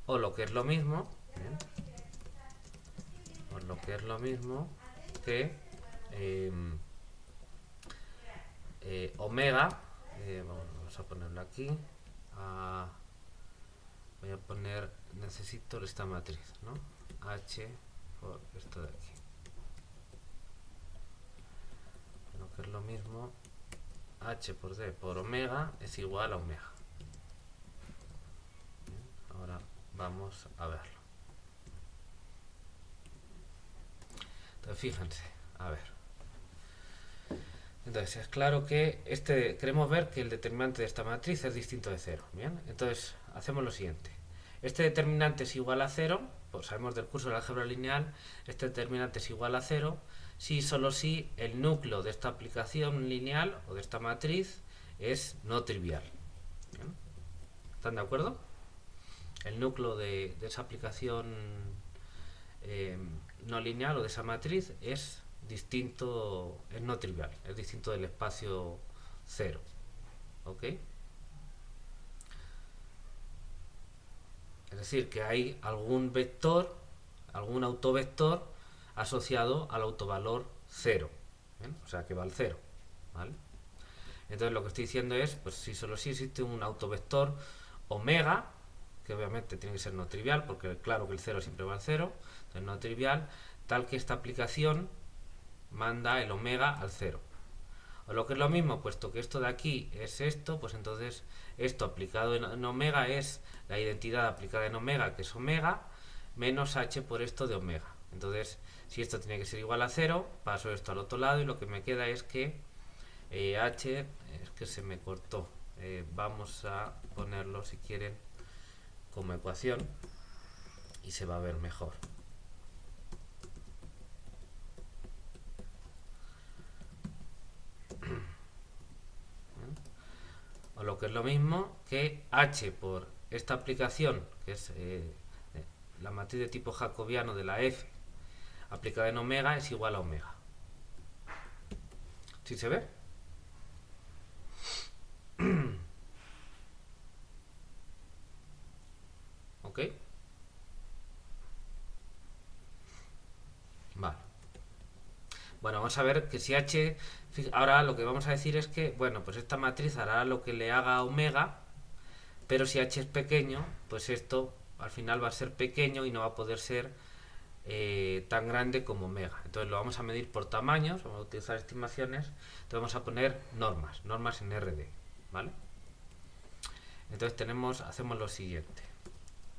O lo que es lo mismo, ¿bien? O lo que es lo mismo que omega, vamos a ponerlo aquí, voy a poner, necesito esta matriz, ¿no? H por esto de aquí. Lo que es lo mismo, H por D por omega es igual a omega. Bien, ahora vamos a verlo. Entonces fíjense, a ver. Entonces es claro que queremos ver que el determinante de esta matriz es distinto de 0. Bien, entonces hacemos lo siguiente. Este determinante es igual a 0, pues sabemos del curso de álgebra lineal, este determinante es igual a 0 si solo si el núcleo de esta aplicación lineal o de esta matriz es no trivial. ¿Bien? ¿Están de acuerdo? El núcleo de esa aplicación no lineal o de esa matriz es distinto, es no trivial, es distinto del espacio 0. ¿Ok? Es decir, que hay algún vector, algún autovector asociado al autovalor 0. ¿Bien? O sea, que va al 0. ¿Vale? Entonces lo que estoy diciendo es, pues si solo si existe un autovector omega, que obviamente tiene que ser no trivial, porque claro que el 0 siempre va al 0, entonces no trivial, tal que esta aplicación manda el omega al 0. O lo que es lo mismo, puesto que esto de aquí es esto, pues entonces esto aplicado en omega es la identidad aplicada en omega, que es omega, menos h por esto de omega. Entonces, si esto tiene que ser igual a 0, paso esto al otro lado y lo que me queda es que h, es que se me cortó, vamos a ponerlo si quieren como ecuación y se va a ver mejor. O lo que es lo mismo que h por esta aplicación, que es la matriz de tipo jacobiano de la f aplicada en omega, es igual a omega. ¿Sí se ve? ¿Ok? Vale. Bueno, vamos a ver que si h, ahora lo que vamos a decir es que, bueno, pues esta matriz hará lo que le haga a omega, pero si h es pequeño, pues esto al final va a ser pequeño y no va a poder ser tan grande como omega. Entonces lo vamos a medir por tamaños, vamos a utilizar estimaciones, entonces vamos a poner normas en RD, ¿vale? Entonces hacemos lo siguiente.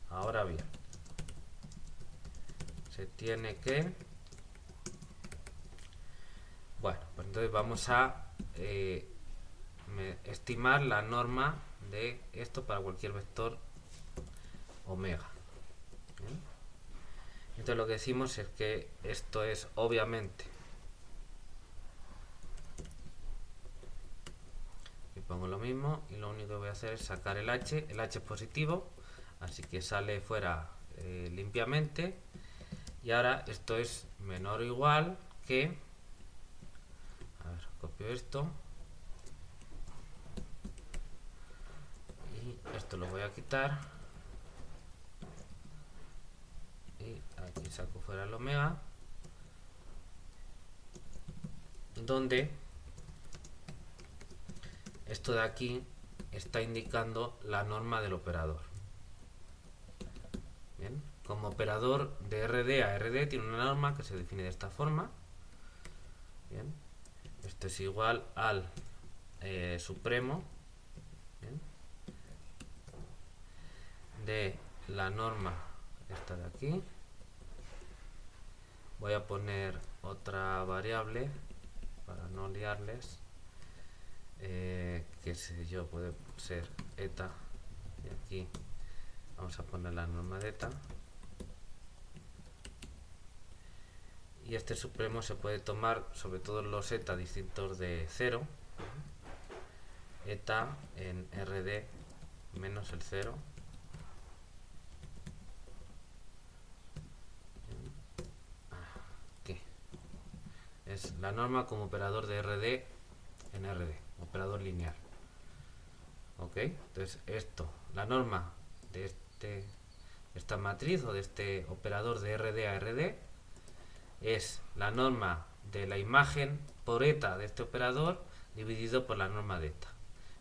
Ahora bien, se tiene que... Bueno, pues entonces vamos a estimar la norma de esto para cualquier vector omega. ¿Bien? Entonces lo que decimos es que esto es obviamente, y pongo lo mismo, y lo único que voy a hacer es sacar el h es positivo, así que sale fuera limpiamente, y ahora esto es menor o igual que, a ver, copio esto, y esto lo voy a quitar, y aquí saco fuera el omega, donde esto de aquí está indicando la norma del operador. Bien, como operador de RD a RD tiene una norma que se define de esta forma. Bien, esto es igual al supremo, bien, de la norma esta de aquí. Voy a poner otra variable para no liarles, que sé yo, puede ser eta, y aquí vamos a poner la norma de eta, y este supremo se puede tomar sobre todo los eta distintos de 0, eta en RD menos el 0, aquí es la norma como operador de RD en RD, operador lineal. Ok, entonces esto, la norma de esta matriz o de este operador de RD a RD es la norma de la imagen por eta de este operador dividido por la norma de eta.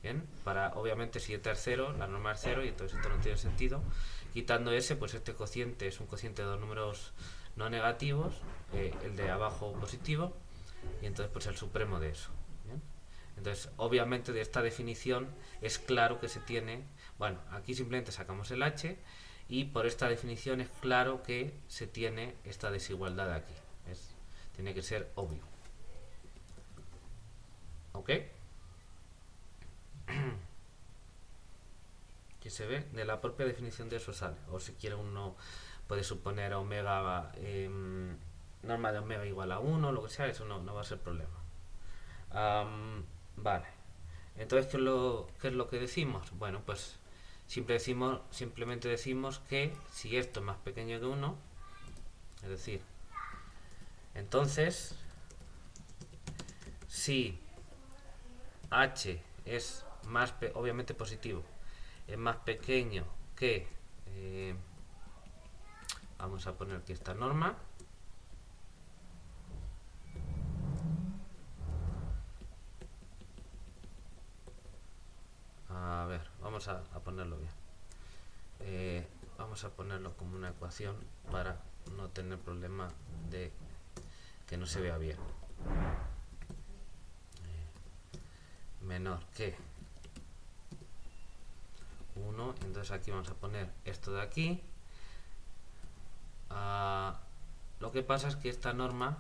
Bien, para, obviamente si eta es 0, la norma es 0 y entonces esto no tiene sentido. Quitando ese, pues este cociente es un cociente de dos números no negativos, el de abajo positivo, y entonces pues el supremo de eso. Bien. Entonces, obviamente de esta definición es claro que se tiene, bueno, aquí simplemente sacamos el h, y por esta definición es claro que se tiene esta desigualdad de aquí. Tiene que ser obvio. ¿Ok? Que se ve, de la propia definición de eso sale. O si quiere uno puede suponer omega, norma de omega igual a 1, lo que sea, eso no va a ser problema. Vale. Entonces, ¿qué es lo que decimos? Bueno, pues simplemente decimos que si esto es más pequeño que 1, es decir, entonces, si h es más, obviamente positivo, es más pequeño que, vamos a poner aquí esta norma, a ver, vamos a ponerlo bien, vamos a ponerlo como una ecuación para no tener problema de que no se vea bien. Menor que 1, entonces aquí vamos a poner esto de aquí. Lo que pasa es que esta norma,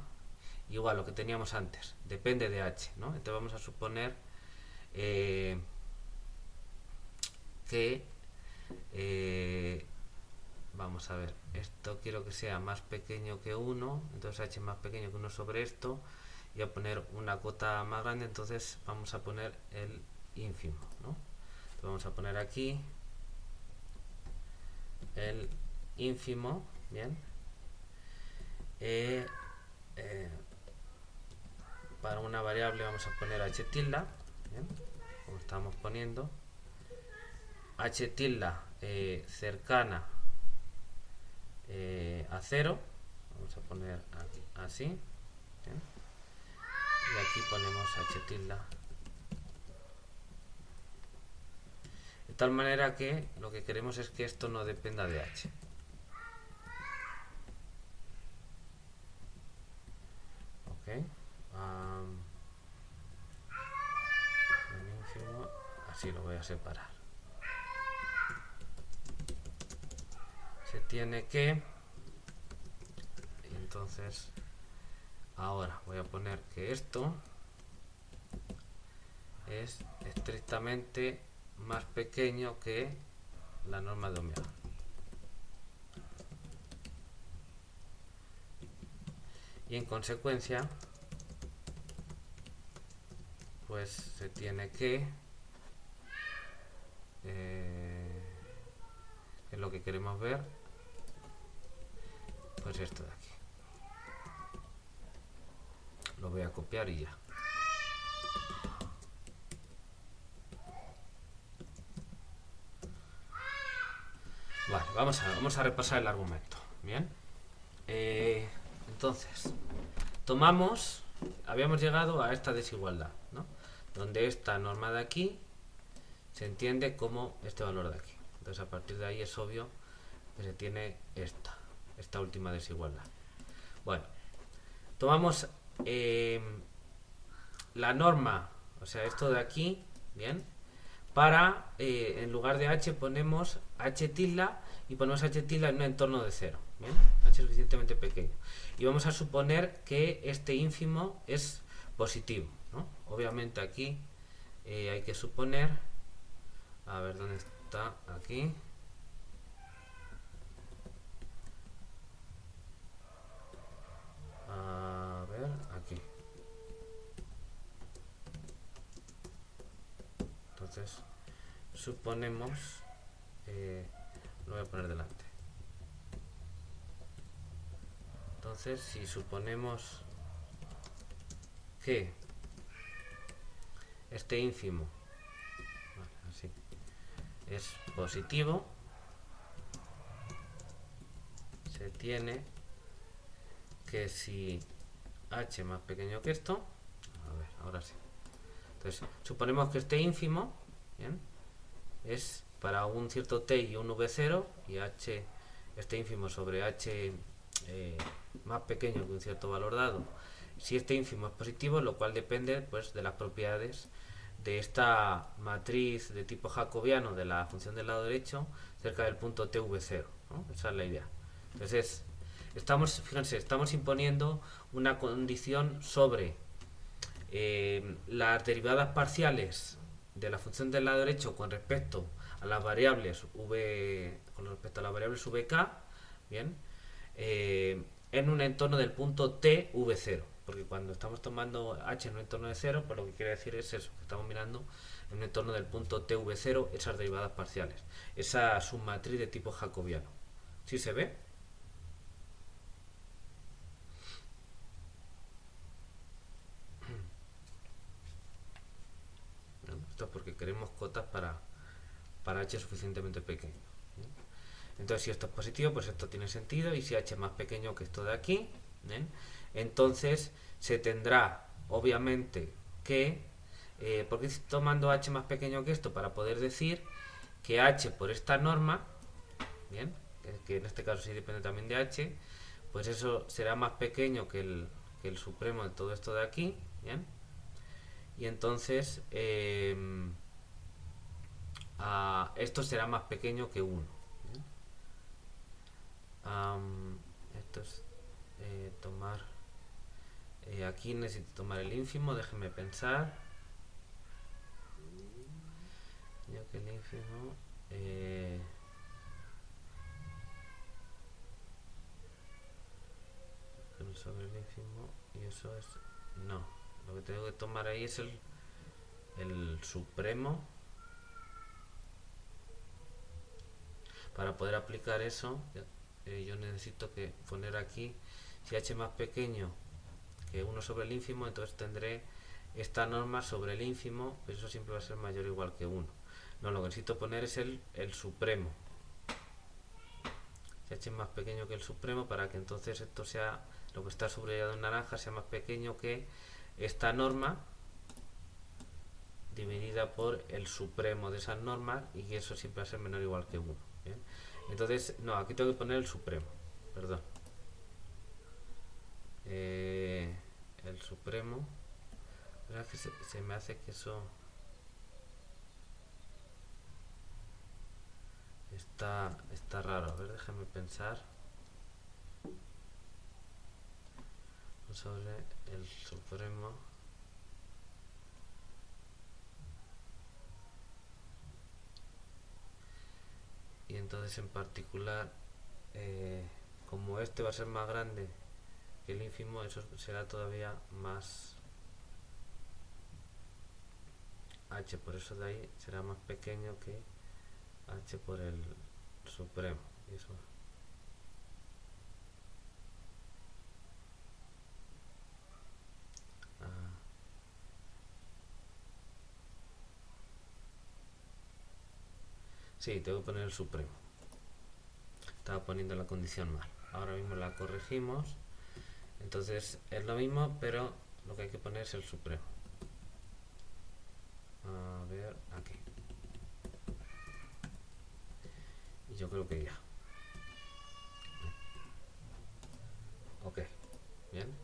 igual lo que teníamos antes, depende de h, ¿no? Entonces vamos a suponer que vamos a ver, esto quiero que sea más pequeño que 1, entonces h es más pequeño que 1 sobre esto, y a poner una cota más grande, entonces vamos a poner el ínfimo, ¿no? Entonces vamos a poner aquí el ínfimo, bien, para una variable vamos a poner h tilde, bien, como estamos poniendo, h tilde cercana a 0, vamos a poner aquí, así, ¿bien? Y aquí ponemos h tilde, de tal manera que lo que queremos es que esto no dependa de h. Ok, así lo voy a separar. Se tiene que, entonces ahora voy a poner que esto es estrictamente más pequeño que la norma de omega. Y en consecuencia, pues se tiene que es lo que queremos ver, pues esto de aquí lo voy a copiar y ya. Vale, vamos a repasar el argumento. Bien, entonces habíamos llegado a esta desigualdad, ¿no? Donde esta norma de aquí se entiende como este valor de aquí. Entonces a partir de ahí es obvio que se tiene esta última desigualdad. Bueno, tomamos la norma, o sea, esto de aquí, bien, para, en lugar de h ponemos h tilde y ponemos h tilde en un entorno de 0, bien, h suficientemente pequeño. Y vamos a suponer que este ínfimo es positivo, ¿no? Obviamente aquí hay que suponer, a ver dónde está, aquí. A ver, aquí. Entonces, suponemos, lo voy a poner delante. Entonces, si suponemos que este ínfimo, vale, así, es positivo, se tiene que si h más pequeño que esto, a ver, ahora sí. Entonces, suponemos que este ínfimo, ¿bien?, es para un cierto t y un v0, y h, este ínfimo sobre h más pequeño que un cierto valor dado, si este ínfimo es positivo, lo cual depende, pues, de las propiedades de esta matriz de tipo jacobiano de la función del lado derecho cerca del punto tv0, ¿no? Esa es la idea. Entonces, fíjense, estamos imponiendo una condición sobre las derivadas parciales de la función del lado derecho con respecto a las variables vk, bien, en un entorno del punto tv0, porque cuando estamos tomando h en un entorno de 0, pues lo que quiere decir es eso, que estamos mirando en un entorno del punto tv0 esas derivadas parciales, esa submatriz de tipo jacobiano. ¿Sí se ve? Esto es porque queremos cotas para h suficientemente pequeño. Entonces, si esto es positivo, pues esto tiene sentido, y si h es más pequeño que esto de aquí, ¿bien?, entonces se tendrá, obviamente, que, porque estoy tomando h más pequeño que esto para poder decir que h por esta norma, bien, que en este caso sí depende también de h, pues eso será más pequeño que el supremo de todo esto de aquí, bien, y entonces esto será más pequeño que 1. Esto es tomar, aquí necesito tomar el ínfimo, déjenme pensar, ya que el ínfimo sobre el ínfimo, y eso es, no, lo que tengo que tomar ahí es el supremo. Para poder aplicar eso, yo necesito que poner aquí, si h es más pequeño que 1 sobre el ínfimo, entonces tendré esta norma sobre el ínfimo, pues eso siempre va a ser mayor o igual que 1. No, lo que necesito poner es el supremo. Si h es más pequeño que el supremo, para que entonces esto sea, lo que está subrayado en naranja, sea más pequeño que esta norma dividida por el supremo de esas normas, y que eso siempre va a ser menor o igual que 1. ¿Bien? Entonces, no, aquí tengo que poner el supremo, perdón. El supremo, ¿verdad? Que se me hace que eso está raro. A ver, déjame pensar sobre el supremo. entonces en particular, como este va a ser más grande que el ínfimo, eso será todavía más h, por eso de ahí será más pequeño que h por el supremo. Y eso. Sí, tengo que poner el supremo. Estaba poniendo la condición mal. Ahora mismo la corregimos. Entonces es lo mismo, pero lo que hay que poner es el supremo. A ver, aquí. Y yo creo que ya. Ok, bien.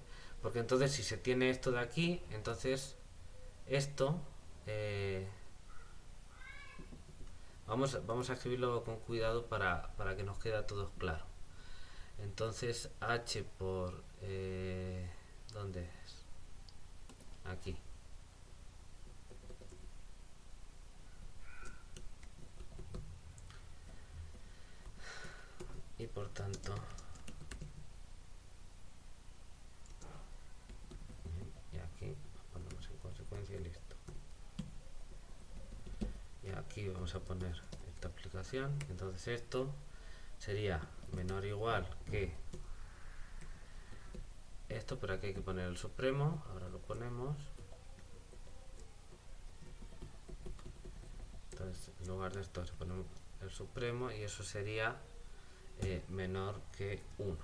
Porque entonces si se tiene esto de aquí, entonces esto... vamos a escribirlo con cuidado para que nos quede a todos claro. Entonces h por... ¿dónde es? Aquí. Y por tanto... y aquí ponemos en consecuencia y listo. Y aquí vamos a poner esta aplicación. Entonces esto sería menor o igual que esto, pero aquí hay que poner el supremo. Ahora lo ponemos. Entonces en lugar de esto se pone el supremo y eso sería menor que 1.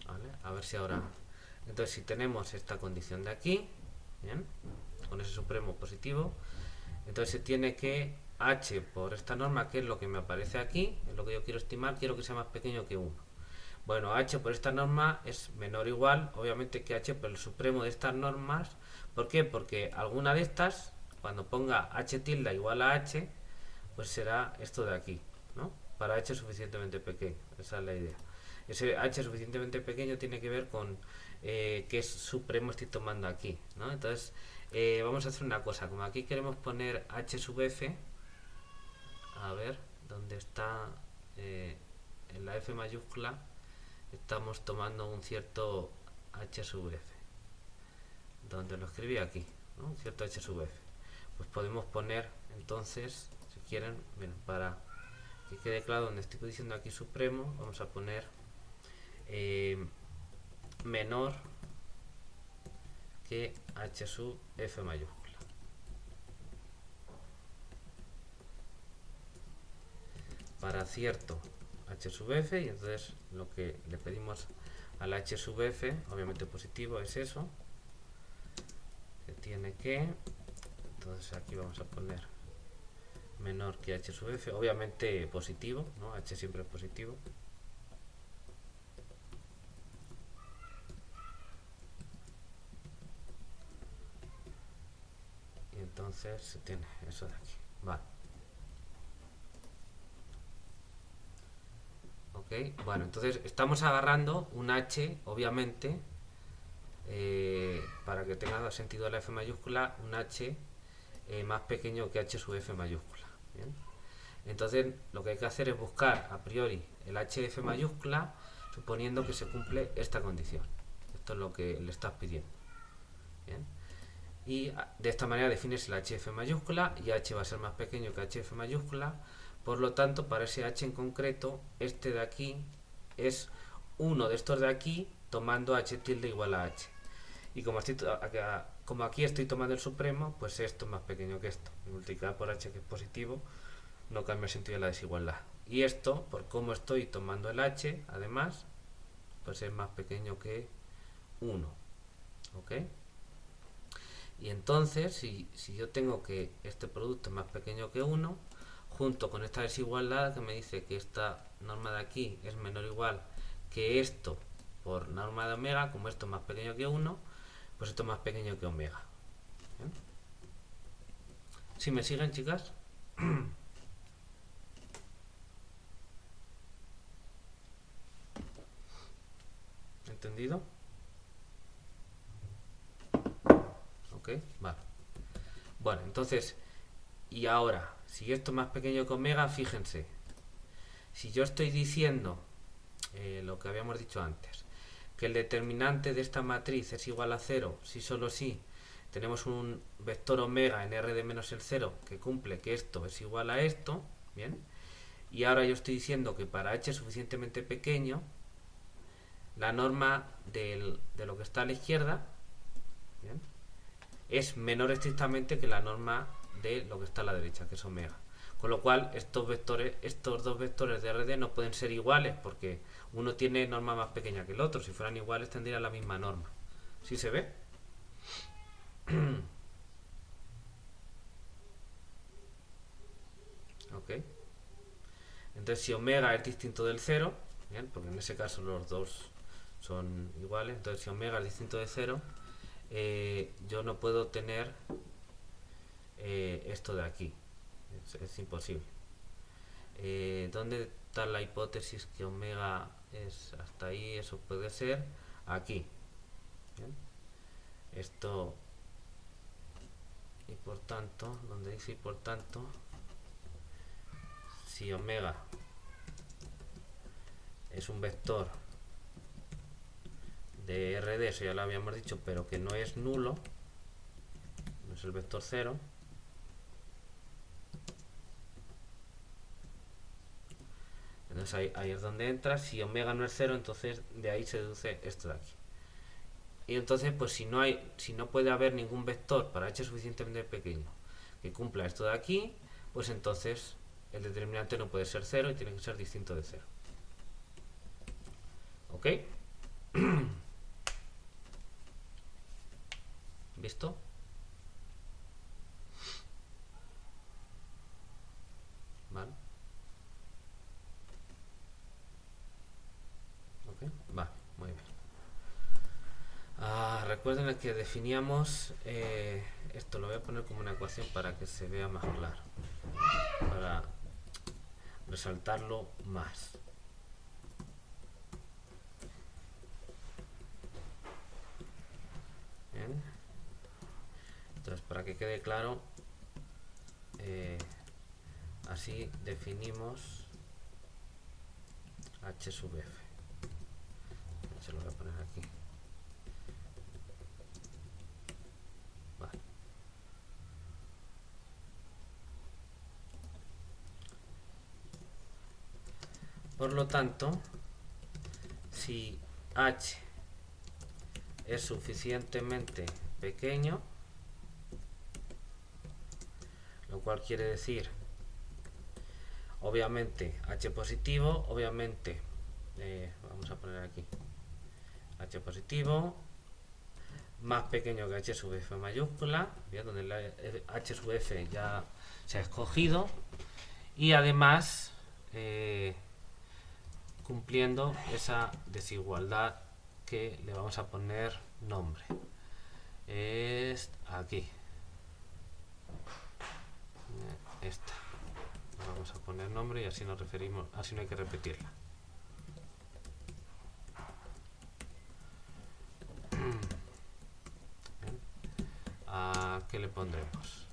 ¿Vale? A ver si ahora... Entonces si tenemos esta condición de aquí, bien, con ese supremo positivo, entonces se tiene que h por esta norma, que es lo que me aparece aquí, es lo que yo quiero estimar, quiero que sea más pequeño que 1. Bueno, h por esta norma es menor o igual, obviamente, que h por el supremo de estas normas. ¿Por qué? Porque alguna de estas, cuando ponga h tilde igual a h, pues será esto de aquí, ¿no? Para h suficientemente pequeño, esa es la idea. Ese h suficientemente pequeño tiene que ver con qué supremo estoy tomando aquí, ¿no? Entonces, vamos a hacer una cosa. Como aquí queremos poner h sub f, a ver, ¿dónde está? En la f mayúscula estamos tomando un cierto h sub f. Donde lo escribí aquí, ¿no? Un cierto h sub f. Pues podemos poner, entonces, si quieren, miren, para que quede claro donde estoy diciendo aquí supremo, vamos a poner menor que h sub f mayúscula. Para cierto h sub f, y entonces lo que le pedimos al h sub f, obviamente positivo, es eso, que tiene que... Entonces aquí vamos a poner menor que h sub f, obviamente positivo, ¿no? H siempre es positivo. Y entonces se tiene eso de aquí. Vale. Ok, bueno, entonces estamos agarrando un h, obviamente, para que tenga sentido la f mayúscula, un h más pequeño que h sub f mayúscula. ¿Bien? Entonces lo que hay que hacer es buscar a priori el hf mayúscula, suponiendo que se cumple esta condición. Esto es lo que le estás pidiendo. ¿Bien? Y de esta manera defines el hf mayúscula, y h va a ser más pequeño que hf mayúscula. Por lo tanto, para ese h en concreto, este de aquí es uno de estos de aquí tomando h tilde igual a h. Y como aquí estoy tomando el supremo, pues esto es más pequeño que esto. Multiplicar por h, que es positivo, no cambia el sentido de la desigualdad. Y esto, por cómo estoy tomando el h, además, pues es más pequeño que 1. ¿Ok? Y entonces, si yo tengo que este producto es más pequeño que 1, junto con esta desigualdad que me dice que esta norma de aquí es menor o igual que esto por norma de omega, como esto es más pequeño que 1, pues esto es más pequeño que omega. ¿Bien? ¿Sí me siguen, chicas? ¿Entendido? Ok, vale. Bueno, entonces Y ahora, si esto es más pequeño que omega, fíjense, si yo estoy diciendo lo que habíamos dicho antes, que el determinante de esta matriz es igual a 0, si solo si tenemos un vector omega en R de menos el 0 que cumple que esto es igual a esto, ¿bien? Y ahora yo estoy diciendo que para h suficientemente pequeño, la norma de lo que está a la izquierda, ¿bien?, es menor estrictamente que la norma de lo que está a la derecha, que es omega. Con lo cual, estos dos vectores de RD no pueden ser iguales, porque uno tiene norma más pequeña que el otro. Si fueran iguales, tendrían la misma norma. ¿Sí se ve? Ok. Entonces, si omega es distinto del 0, ¿bien?, porque en ese caso los dos son iguales, entonces si omega es distinto de 0, yo no puedo tener esto de aquí. Es imposible. ¿Dónde está la hipótesis que omega es hasta ahí? Eso puede ser aquí. ¿Bien? Esto, y por tanto, donde dice y por tanto, si omega es un vector de RD, eso ya lo habíamos dicho, pero que no es nulo, no es el vector 0, entonces ahí es donde entra. Si omega no es 0, entonces de ahí se deduce esto de aquí. Y entonces, pues si no puede haber ningún vector para h suficientemente pequeño que cumpla esto de aquí, pues entonces el determinante no puede ser 0 y tiene que ser distinto de 0. ¿Ok? ¿Visto? ¿Vale? ¿Ok? Va, muy bien. Recuerden que definíamos esto, lo voy a poner como una ecuación para que se vea más claro, para resaltarlo más. Bien. Entonces, para que quede claro, así definimos h sub f. Se lo voy a poner aquí. Vale. Por lo tanto, si h es suficientemente pequeño, lo cual quiere decir, obviamente, h positivo, obviamente, vamos a poner aquí, h positivo, más pequeño que h sub f mayúscula, ¿bien?, donde la h sub f ya se ha escogido, y además cumpliendo esa desigualdad que le vamos a poner nombre. Es aquí. Esta. Vamos a poner nombre y así nos referimos, así no hay que repetirla. ¿A qué le pondremos?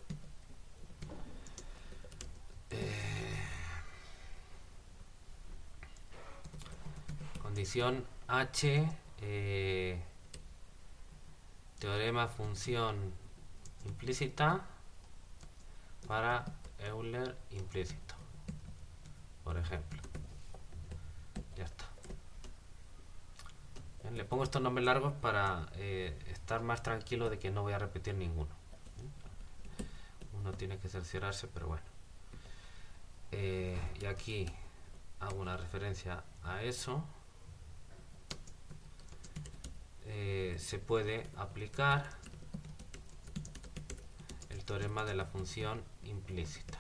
Condición H, teorema función implícita para Euler implícito, por ejemplo. Ya está. Bien, le pongo estos nombres largos para estar más tranquilo de que no voy a repetir ninguno. Uno tiene que cerciorarse, pero bueno. Y aquí hago una referencia a eso. Se puede aplicar el teorema de la función implícita.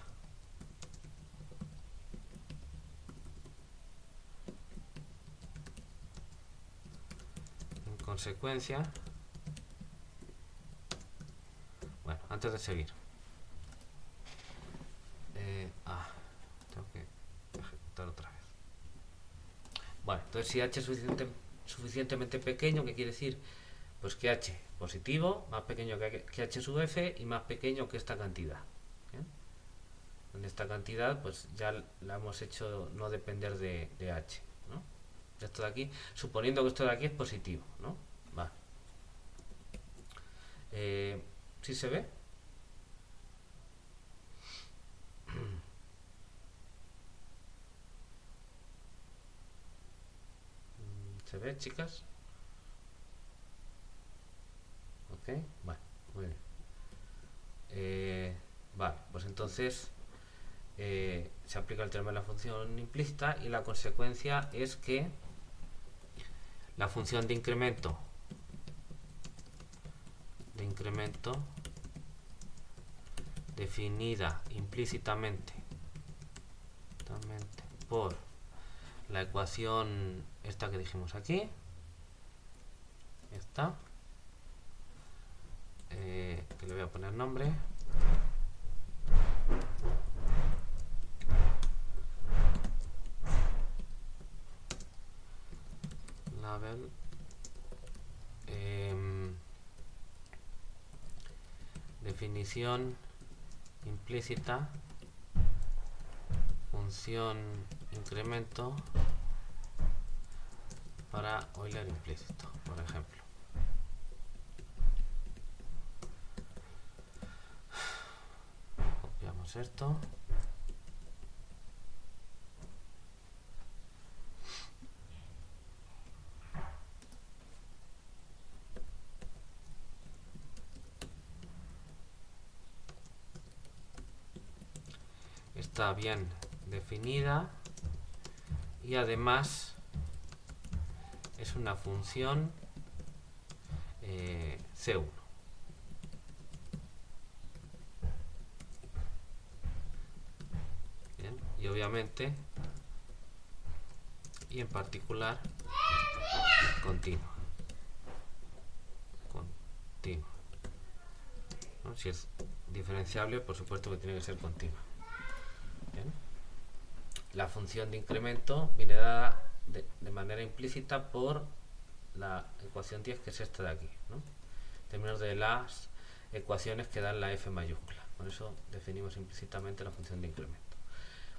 En consecuencia, bueno, antes de seguir, tengo que ejecutar otra vez. Bueno, entonces si h es suficientemente pequeño, ¿qué quiere decir? Pues que h positivo, más pequeño que h sub f y más pequeño que esta cantidad. ¿Bien? en esta cantidad, pues ya la hemos hecho no depender de h, ¿no? Esto de aquí, suponiendo que esto de aquí es positivo, ¿no? Va. ¿Sí se ve? ¿Se ve, chicas? Ok, vale, muy bien. Vale, pues entonces se aplica el teorema de la función implícita y la consecuencia es que la función de incremento definida implícitamente por la ecuación esta que dijimos aquí, esta, que le voy a poner nombre, label, definición implícita función incremento para Euler implícito, por ejemplo. Copiamos esto. Está bien definida y además es una función C1. Bien, y obviamente y en particular continua. ¿No? Si es diferenciable, por supuesto que tiene que ser continua. Bien. La función de incremento viene dada de manera implícita por la ecuación 10, que es esta de aquí, ¿no? En términos de las ecuaciones que dan la f mayúscula. Por eso definimos implícitamente la función de incremento.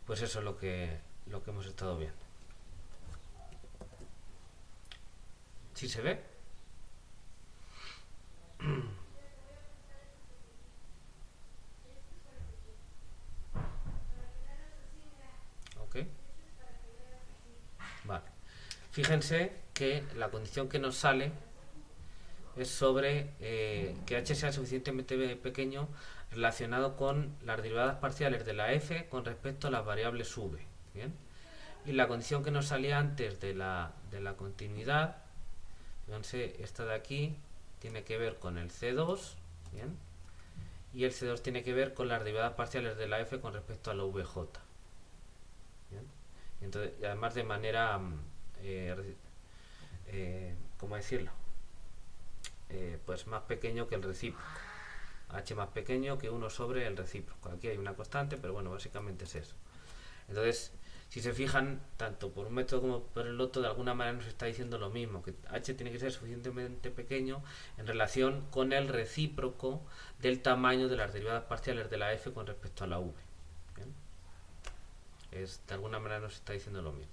Pues eso es lo que hemos estado viendo. ¿Sí se ve? Ok. Vale. Fíjense que la condición que nos sale es sobre que h sea suficientemente pequeño relacionado con las derivadas parciales de la f con respecto a las variables v. ¿Bien? Y la condición que nos salía antes de la continuidad, fíjense, esta de aquí tiene que ver con el C2, ¿bien? Y el C2 tiene que ver con las derivadas parciales de la f con respecto a la VJ. ¿Bien? Entonces, y además de manera, ¿cómo decirlo? Pues más pequeño que el recíproco. H más pequeño que 1 sobre el recíproco. Aquí hay una constante, pero bueno, básicamente es eso. Entonces, si se fijan, tanto por un método como por el otro, de alguna manera nos está diciendo lo mismo, que h tiene que ser suficientemente pequeño en relación con el recíproco del tamaño de las derivadas parciales de la f con respecto a la v. ¿Bien? De alguna manera nos está diciendo lo mismo.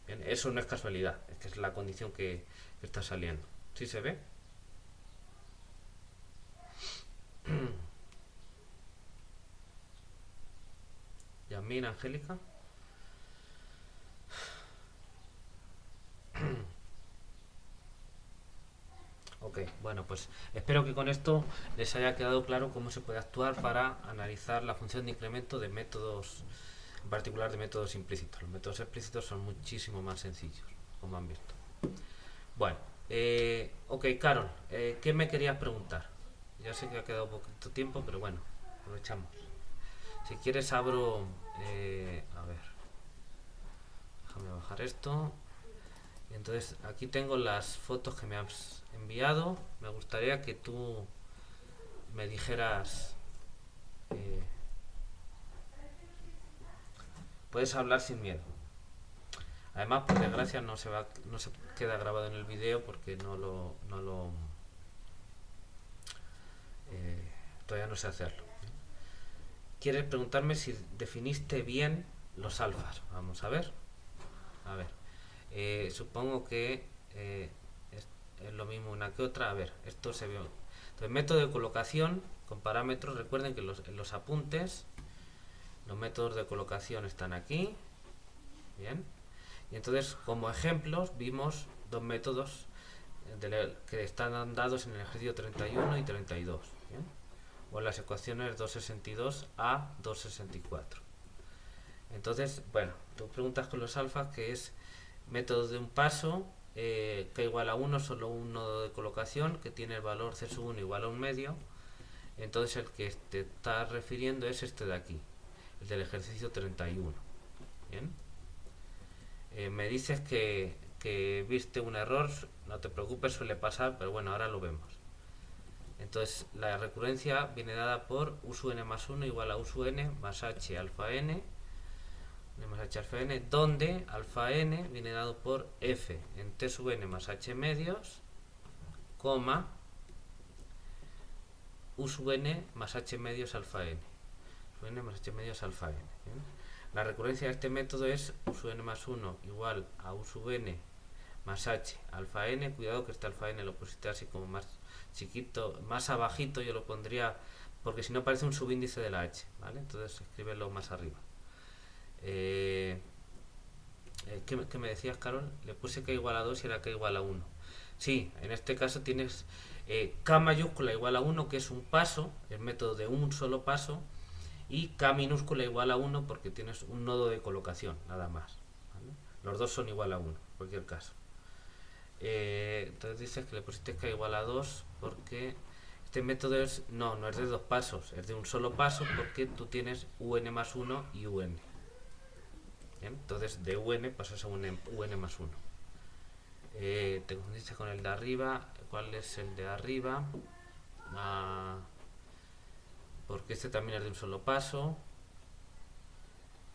Bien, eso no es casualidad, es que es la condición que está saliendo. ¿Sí se ve? Yasmín, Angélica. Ok, bueno, pues espero que con esto les haya quedado claro cómo se puede actuar para analizar la función de incremento de métodos, en particular de métodos implícitos. Los métodos explícitos son muchísimo más sencillos, como han visto. Bueno, ok, Carol, ¿qué me querías preguntar? Ya sé que ha quedado poquito tiempo, pero bueno, aprovechamos. Si quieres abro, a ver, déjame bajar esto. Y entonces aquí tengo las fotos que me has enviado. Me gustaría que tú me dijeras, puedes hablar sin miedo. Además, por desgracia no se queda grabado en el vídeo porque todavía no sé hacerlo. quieres preguntarme si definiste bien los alfas. Vamos a ver. A ver. Supongo que es lo mismo una que otra. A ver, esto se vio. Entonces, método de colocación con parámetros. Recuerden que en los apuntes los métodos de colocación están aquí. Bien. Y entonces, como ejemplos, vimos dos métodos que están dados en el ejercicio 31 y 32. ¿Bien? O las ecuaciones 262 a 264. Entonces, bueno, tú preguntas con los alfas que es método de un paso, k igual a 1, solo un nodo de colocación que tiene el valor c sub 1 igual a 1 medio. Entonces el que te está refiriendo es este de aquí, el del ejercicio 31. Bien. Me dices que viste un error, no te preocupes, suele pasar, pero bueno, ahora lo vemos. Entonces la recurrencia viene dada por u sub n más 1 igual a u sub n más h alfa n, más h alfa n, donde alfa n viene dado por f en t sub n más h medios, coma, u sub n más h medios alfa n. U sub n más h medios alfa n. ¿Bien? La recurrencia de este método es u sub n más 1 igual a u sub n más h alfa n. Cuidado que este alfa n lo pusiste así como más chiquito, más abajito, yo lo pondría porque si no parece un subíndice de la h, ¿vale? Entonces escríbelo más arriba. ¿Qué me decías, Carol? Le puse k igual a 2 y era k igual a 1. Sí, en este caso tienes k mayúscula igual a 1, que es un paso, el método de un solo paso, y k minúscula igual a 1 porque tienes un nodo de colocación, nada más, ¿vale? Los dos son igual a 1, en cualquier caso. Entonces dices que le pusiste k igual a 2 porque este método es, no es de dos pasos, es de un solo paso porque tú tienes un más 1 y un. Bien, entonces de un pasas a un más 1. Te confundiste con el de arriba. ¿Cuál es el de arriba? Porque este también es de un solo paso.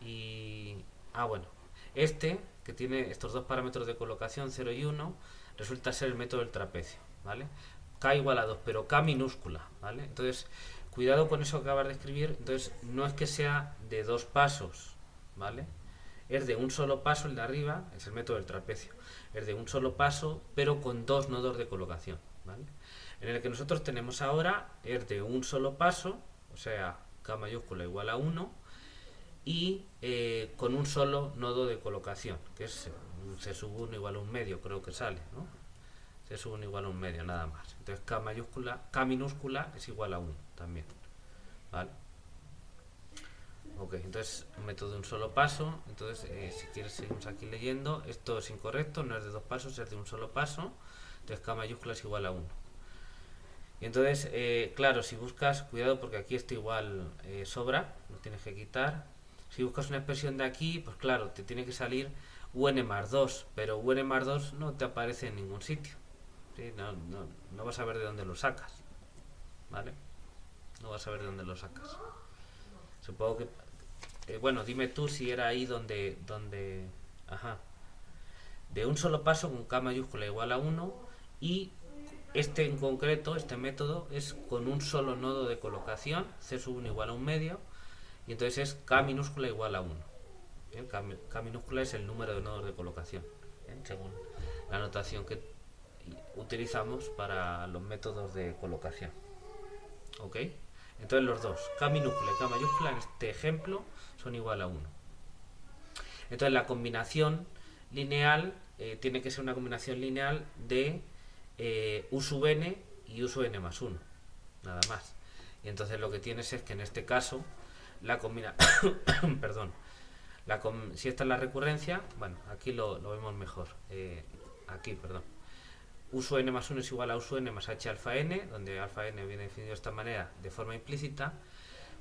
Y bueno, este que tiene estos dos parámetros de colocación 0 y 1 resulta ser el método del trapecio, ¿vale? K igual a 2, pero K minúscula, ¿vale? Entonces cuidado con eso que acabas de escribir. Entonces no es que sea de dos pasos, ¿vale? Es de un solo paso, el de arriba es el método del trapecio, es de un solo paso pero con dos nodos de colocación, ¿vale? En el que nosotros tenemos ahora es de un solo paso, o sea, K mayúscula igual a 1, y con un solo nodo de colocación, que es C sub 1 igual a un medio, creo que sale, ¿no? C sub 1 igual a un medio, nada más. Entonces K minúscula es igual a 1 también, ¿vale? Ok, entonces un método de un solo paso. Entonces si quieres seguimos aquí leyendo. Esto es incorrecto, no es de dos pasos, es de un solo paso. Entonces K mayúscula es igual a 1. Y entonces, claro, si buscas, cuidado porque aquí esto igual sobra, lo tienes que quitar. Si buscas una expresión de aquí, pues claro, te tiene que salir un más 2, pero un más 2 no te aparece en ningún sitio, ¿sí? No vas a ver de dónde lo sacas, ¿vale? No vas a ver de dónde lo sacas. Supongo que bueno, dime tú si era ahí donde ajá, de un solo paso con K mayúscula igual a 1, y este en concreto, este método es con un solo nodo de colocación, C sub 1 igual a un medio, y entonces es K minúscula igual a 1. ¿Bien? K minúscula es el número de nodos de colocación, ¿bien? Según la notación que utilizamos para los métodos de colocación. ¿Ok? Entonces los dos, K minúscula y K mayúscula en este ejemplo son igual a 1. Entonces la combinación lineal tiene que ser una combinación lineal de u sub n y u sub n más 1, nada más. Y entonces lo que tienes es que en este caso la combinación perdón, si esta es la recurrencia, bueno, aquí lo vemos mejor, aquí, perdón, u sub n más 1 es igual a u sub n más h alfa n, donde alfa n viene definido de esta manera de forma implícita.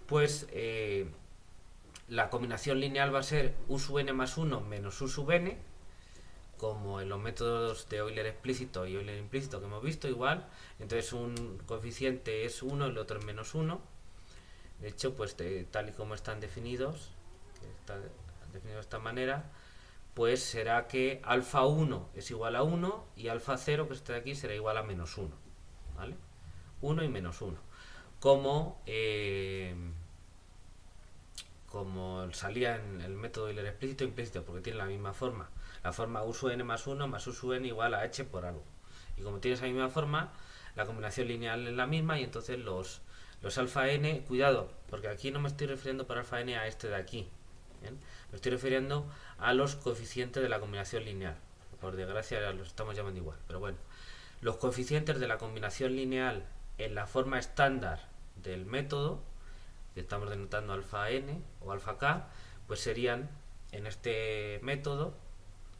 Pues la combinación lineal va a ser u sub n más 1 menos u sub n, como en los métodos de Euler explícito y Euler implícito que hemos visto, igual. Entonces un coeficiente es 1 y el otro es menos 1. De hecho, pues tal y como están definidos, que está definido de esta manera, pues será que alfa 1 es igual a 1 y alfa 0, que está de aquí, será igual a menos 1, ¿vale? 1 y menos 1. Como como salía en el método Euler explícito e implícito, porque tiene la misma forma. La forma u sub n más 1 más u sub n igual a h por algo. Y como tiene esa misma forma, la combinación lineal es la misma y entonces los alfa n, cuidado, porque aquí no me estoy refiriendo por alfa n a este de aquí. ¿Bien? Me estoy refiriendo a los coeficientes de la combinación lineal. Por desgracia los estamos llamando igual, pero bueno. Los coeficientes de la combinación lineal en la forma estándar del método, que estamos denotando alfa n o alfa k, pues serían, en este método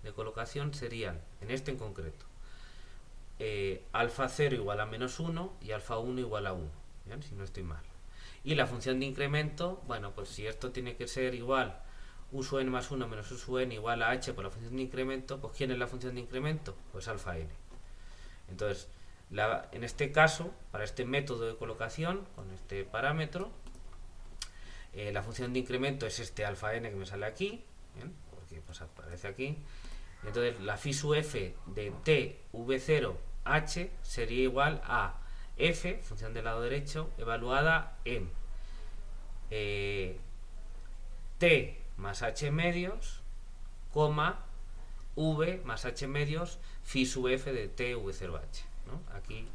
de colocación, serían, en este en concreto, alfa 0 igual a menos 1 y alfa 1 igual a 1, ¿bien? Si no estoy mal. Y la función de incremento, bueno, pues si esto tiene que ser igual u sub n más 1 menos u sub n igual a h por la función de incremento, pues ¿quién es la función de incremento? Pues alfa n. Entonces, en este caso, para este método de colocación, con este parámetro, la función de incremento es este alfa n que me sale aquí, ¿bien? Porque pues aparece aquí. Entonces, la phi sub f de t v0 h sería igual a f, función del lado derecho, evaluada en t más h medios, coma, v más h medios, phi sub f de t v0h, ¿no? Aquí,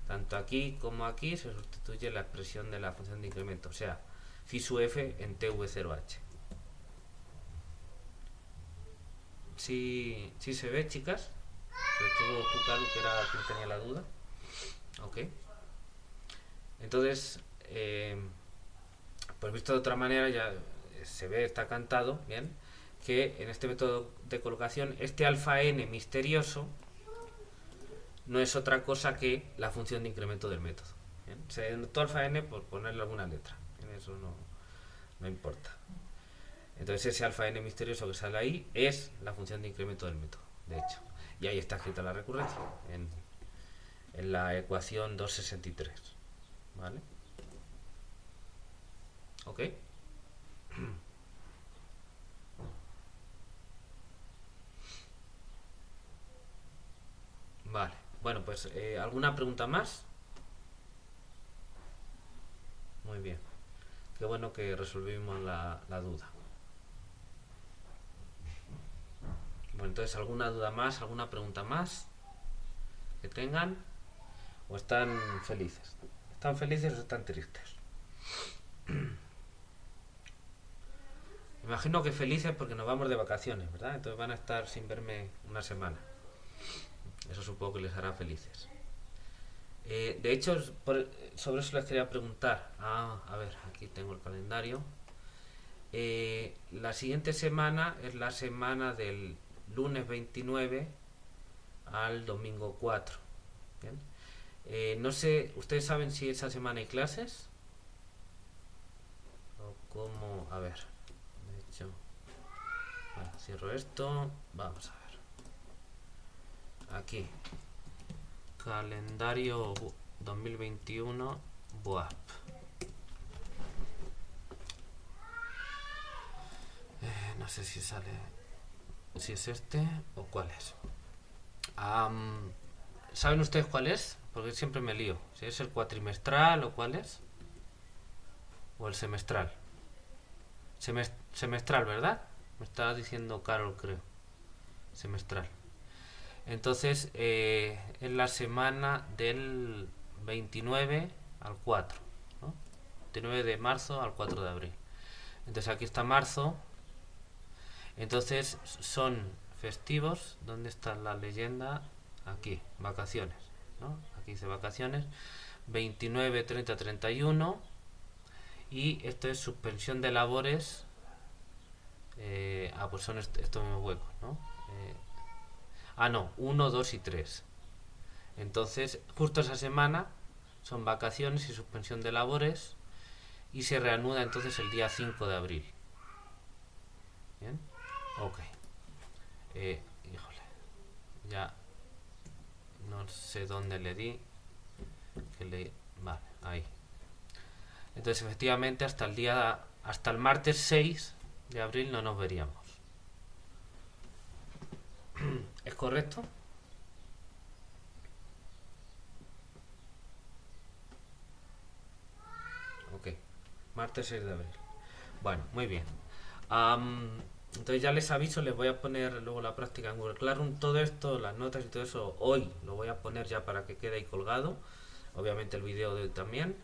tanto aquí como aquí, se sustituye la expresión de la función de incremento, o sea, phi sub f en t v0h. ¿Sí se ve, chicas? Sobre todo tú, Carlos, que era quien tenía la duda. Ok. Entonces, pues visto de otra manera, ya se ve, está cantado, ¿bien? Que en este método de colocación, este alfa n misterioso no es otra cosa que la función de incremento del método. ¿Bien? Se denotó alfa n por ponerle alguna letra. En eso no importa. Entonces ese alfa n misterioso que sale ahí es la función de incremento del método, de hecho. Y ahí está escrita la recurrencia, en la ecuación 263. ¿Vale? ¿Ok? Vale. Bueno, pues ¿alguna pregunta más? Muy bien. Qué bueno que resolvimos la duda. Bueno, entonces, ¿alguna duda más? ¿Alguna pregunta más que tengan? ¿O están felices? ¿Están felices o están tristes? Imagino que felices porque nos vamos de vacaciones, ¿verdad? Entonces van a estar sin verme una semana. Eso supongo que les hará felices. De hecho, sobre eso les quería preguntar. A ver, aquí tengo el calendario. La siguiente semana es la semana del lunes 29 al domingo 4. ¿Bien? No sé, ¿ustedes saben si esa semana hay clases? ¿O cómo? A ver, de hecho, bueno, cierro esto. Vamos a ver. Aquí, calendario 2021 BOAP. No sé si sale, si es este o cuál es. ¿Saben ustedes cuál es? Porque siempre me lío. Si es el cuatrimestral o cuál es. O el semestral. Semestral, ¿verdad? Me estaba diciendo Carol, creo. Semestral. Entonces, es la semana del 29 al 4, ¿no? 29 de marzo al 4 de abril. Entonces aquí está marzo. Entonces son festivos. ¿Dónde está la leyenda? Aquí, vacaciones, ¿no? Aquí dice vacaciones. 29, 30, 31. Y esto es suspensión de labores. Pues son estos mismos huecos, ¿no? No, 1, 2 y 3. Entonces, justo esa semana son vacaciones y suspensión de labores y se reanuda entonces el día 5 de abril. ¿Bien? Ok. Híjole. Ya no sé dónde le di. Vale, ahí. Entonces, efectivamente, hasta el martes 6 de abril no nos veríamos. ¿Es correcto? Ok. Martes 6 de abril. Bueno, muy bien. Entonces ya les aviso, les voy a poner luego la práctica en Google Classroom. Todo esto, las notas y todo eso, hoy lo voy a poner ya para que quede ahí colgado. Obviamente el vídeo de hoy también,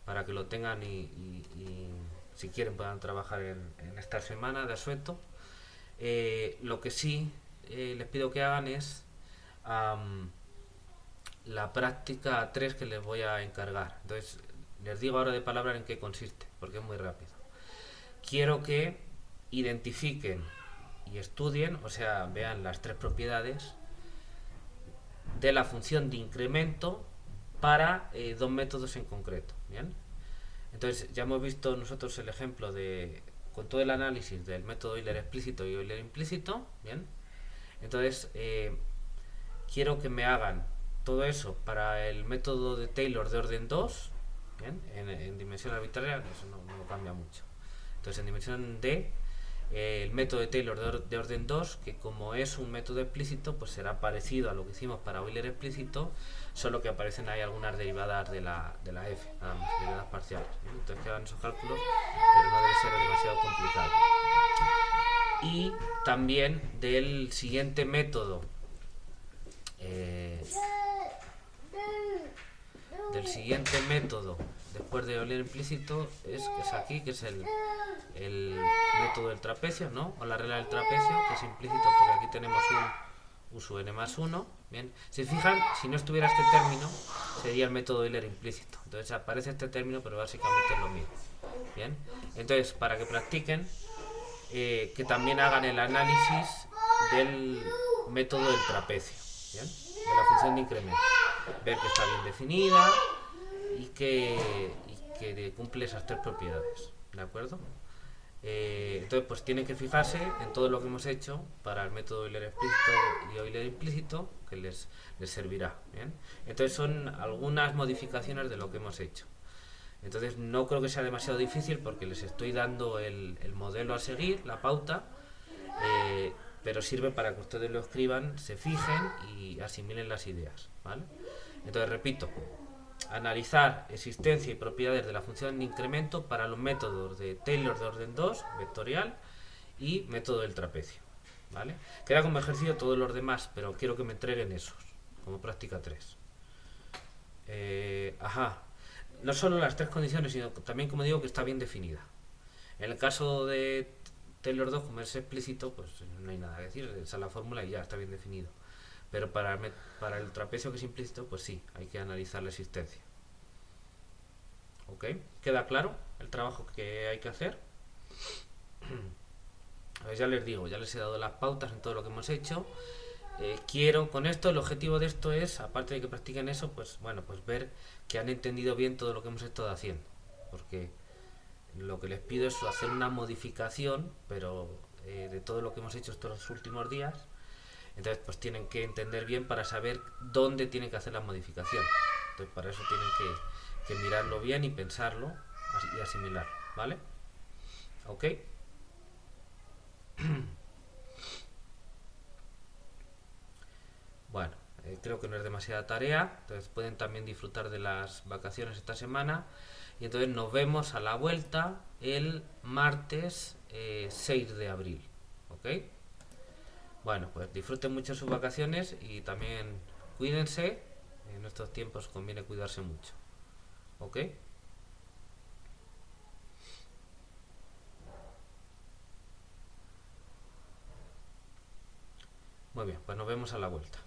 para que lo tengan y si quieren puedan trabajar en esta semana de asueto. Lo que sí les pido que hagan es la práctica 3 que les voy a encargar. Entonces les digo ahora de palabra en qué consiste, porque es muy rápido. Quiero que identifiquen y estudien, o sea, vean las tres propiedades de la función de incremento para dos métodos en concreto. ¿Bien? Entonces ya hemos visto nosotros el ejemplo de con todo el análisis del método Euler explícito y Euler implícito. Bien, entonces quiero que me hagan todo eso para el método de Taylor de orden 2. Bien, en dimensión arbitraria eso no cambia mucho. Entonces en dimensión D el método de Taylor de orden 2, que como es un método explícito, pues será parecido a lo que hicimos para Euler explícito, solo que aparecen ahí algunas derivadas de la f, nada más, derivadas parciales. ¿Bien? Entonces que hagan esos cálculos, pero no debe ser demasiado complicado. Y también del siguiente método, después de Euler implícito, es aquí, que es el método del trapecio, ¿no? O la regla del trapecio, que es implícito porque aquí tenemos un u sub n más 1. Bien, si fijan, si no estuviera este término, sería el método Euler implícito. Entonces aparece este término, pero básicamente es lo mismo. Bien, entonces para que practiquen, que también hagan el análisis del método del trapecio, ¿bien? De la función de incremento. Ver que está bien definida y que cumple esas tres propiedades, ¿de acuerdo? Entonces pues tienen que fijarse en todo lo que hemos hecho para el método Euler explícito y Euler implícito, que les servirá. ¿Bien? Entonces son algunas modificaciones de lo que hemos hecho. Entonces no creo que sea demasiado difícil porque les estoy dando el modelo a seguir, la pauta, pero sirve para que ustedes lo escriban, se fijen y asimilen las ideas, ¿vale? Entonces repito, analizar existencia y propiedades de la función de incremento para los métodos de Taylor de orden 2, vectorial, y método del trapecio, ¿vale? Queda como ejercicio todos los demás, pero quiero que me entreguen esos, como práctica 3. No solo las tres condiciones, sino también, como digo, que está bien definida. En el caso de Taylor 2, como es explícito, pues no hay nada que decir, esa es la fórmula y ya está bien definido. Pero para el trapecio, que es implícito, pues sí, hay que analizar la existencia. ¿Ok? ¿Queda claro el trabajo que hay que hacer? Pues ya les digo, ya les he dado las pautas en todo lo que hemos hecho. Quiero con esto, el objetivo de esto es, aparte de que practiquen eso, pues bueno, pues ver que han entendido bien todo lo que hemos estado haciendo. Porque lo que les pido es hacer una modificación, pero de todo lo que hemos hecho estos últimos días. Entonces pues tienen que entender bien para saber dónde tienen que hacer la modificación. Entonces para eso tienen que mirarlo bien y pensarlo y asimilarlo, ¿vale? ¿Ok? Bueno, creo que no es demasiada tarea, entonces pueden también disfrutar de las vacaciones esta semana y entonces nos vemos a la vuelta el martes 6 de abril, ¿ok? Bueno, pues disfruten mucho sus vacaciones y también cuídense, en estos tiempos conviene cuidarse mucho, ¿ok? Muy bien, pues nos vemos a la vuelta.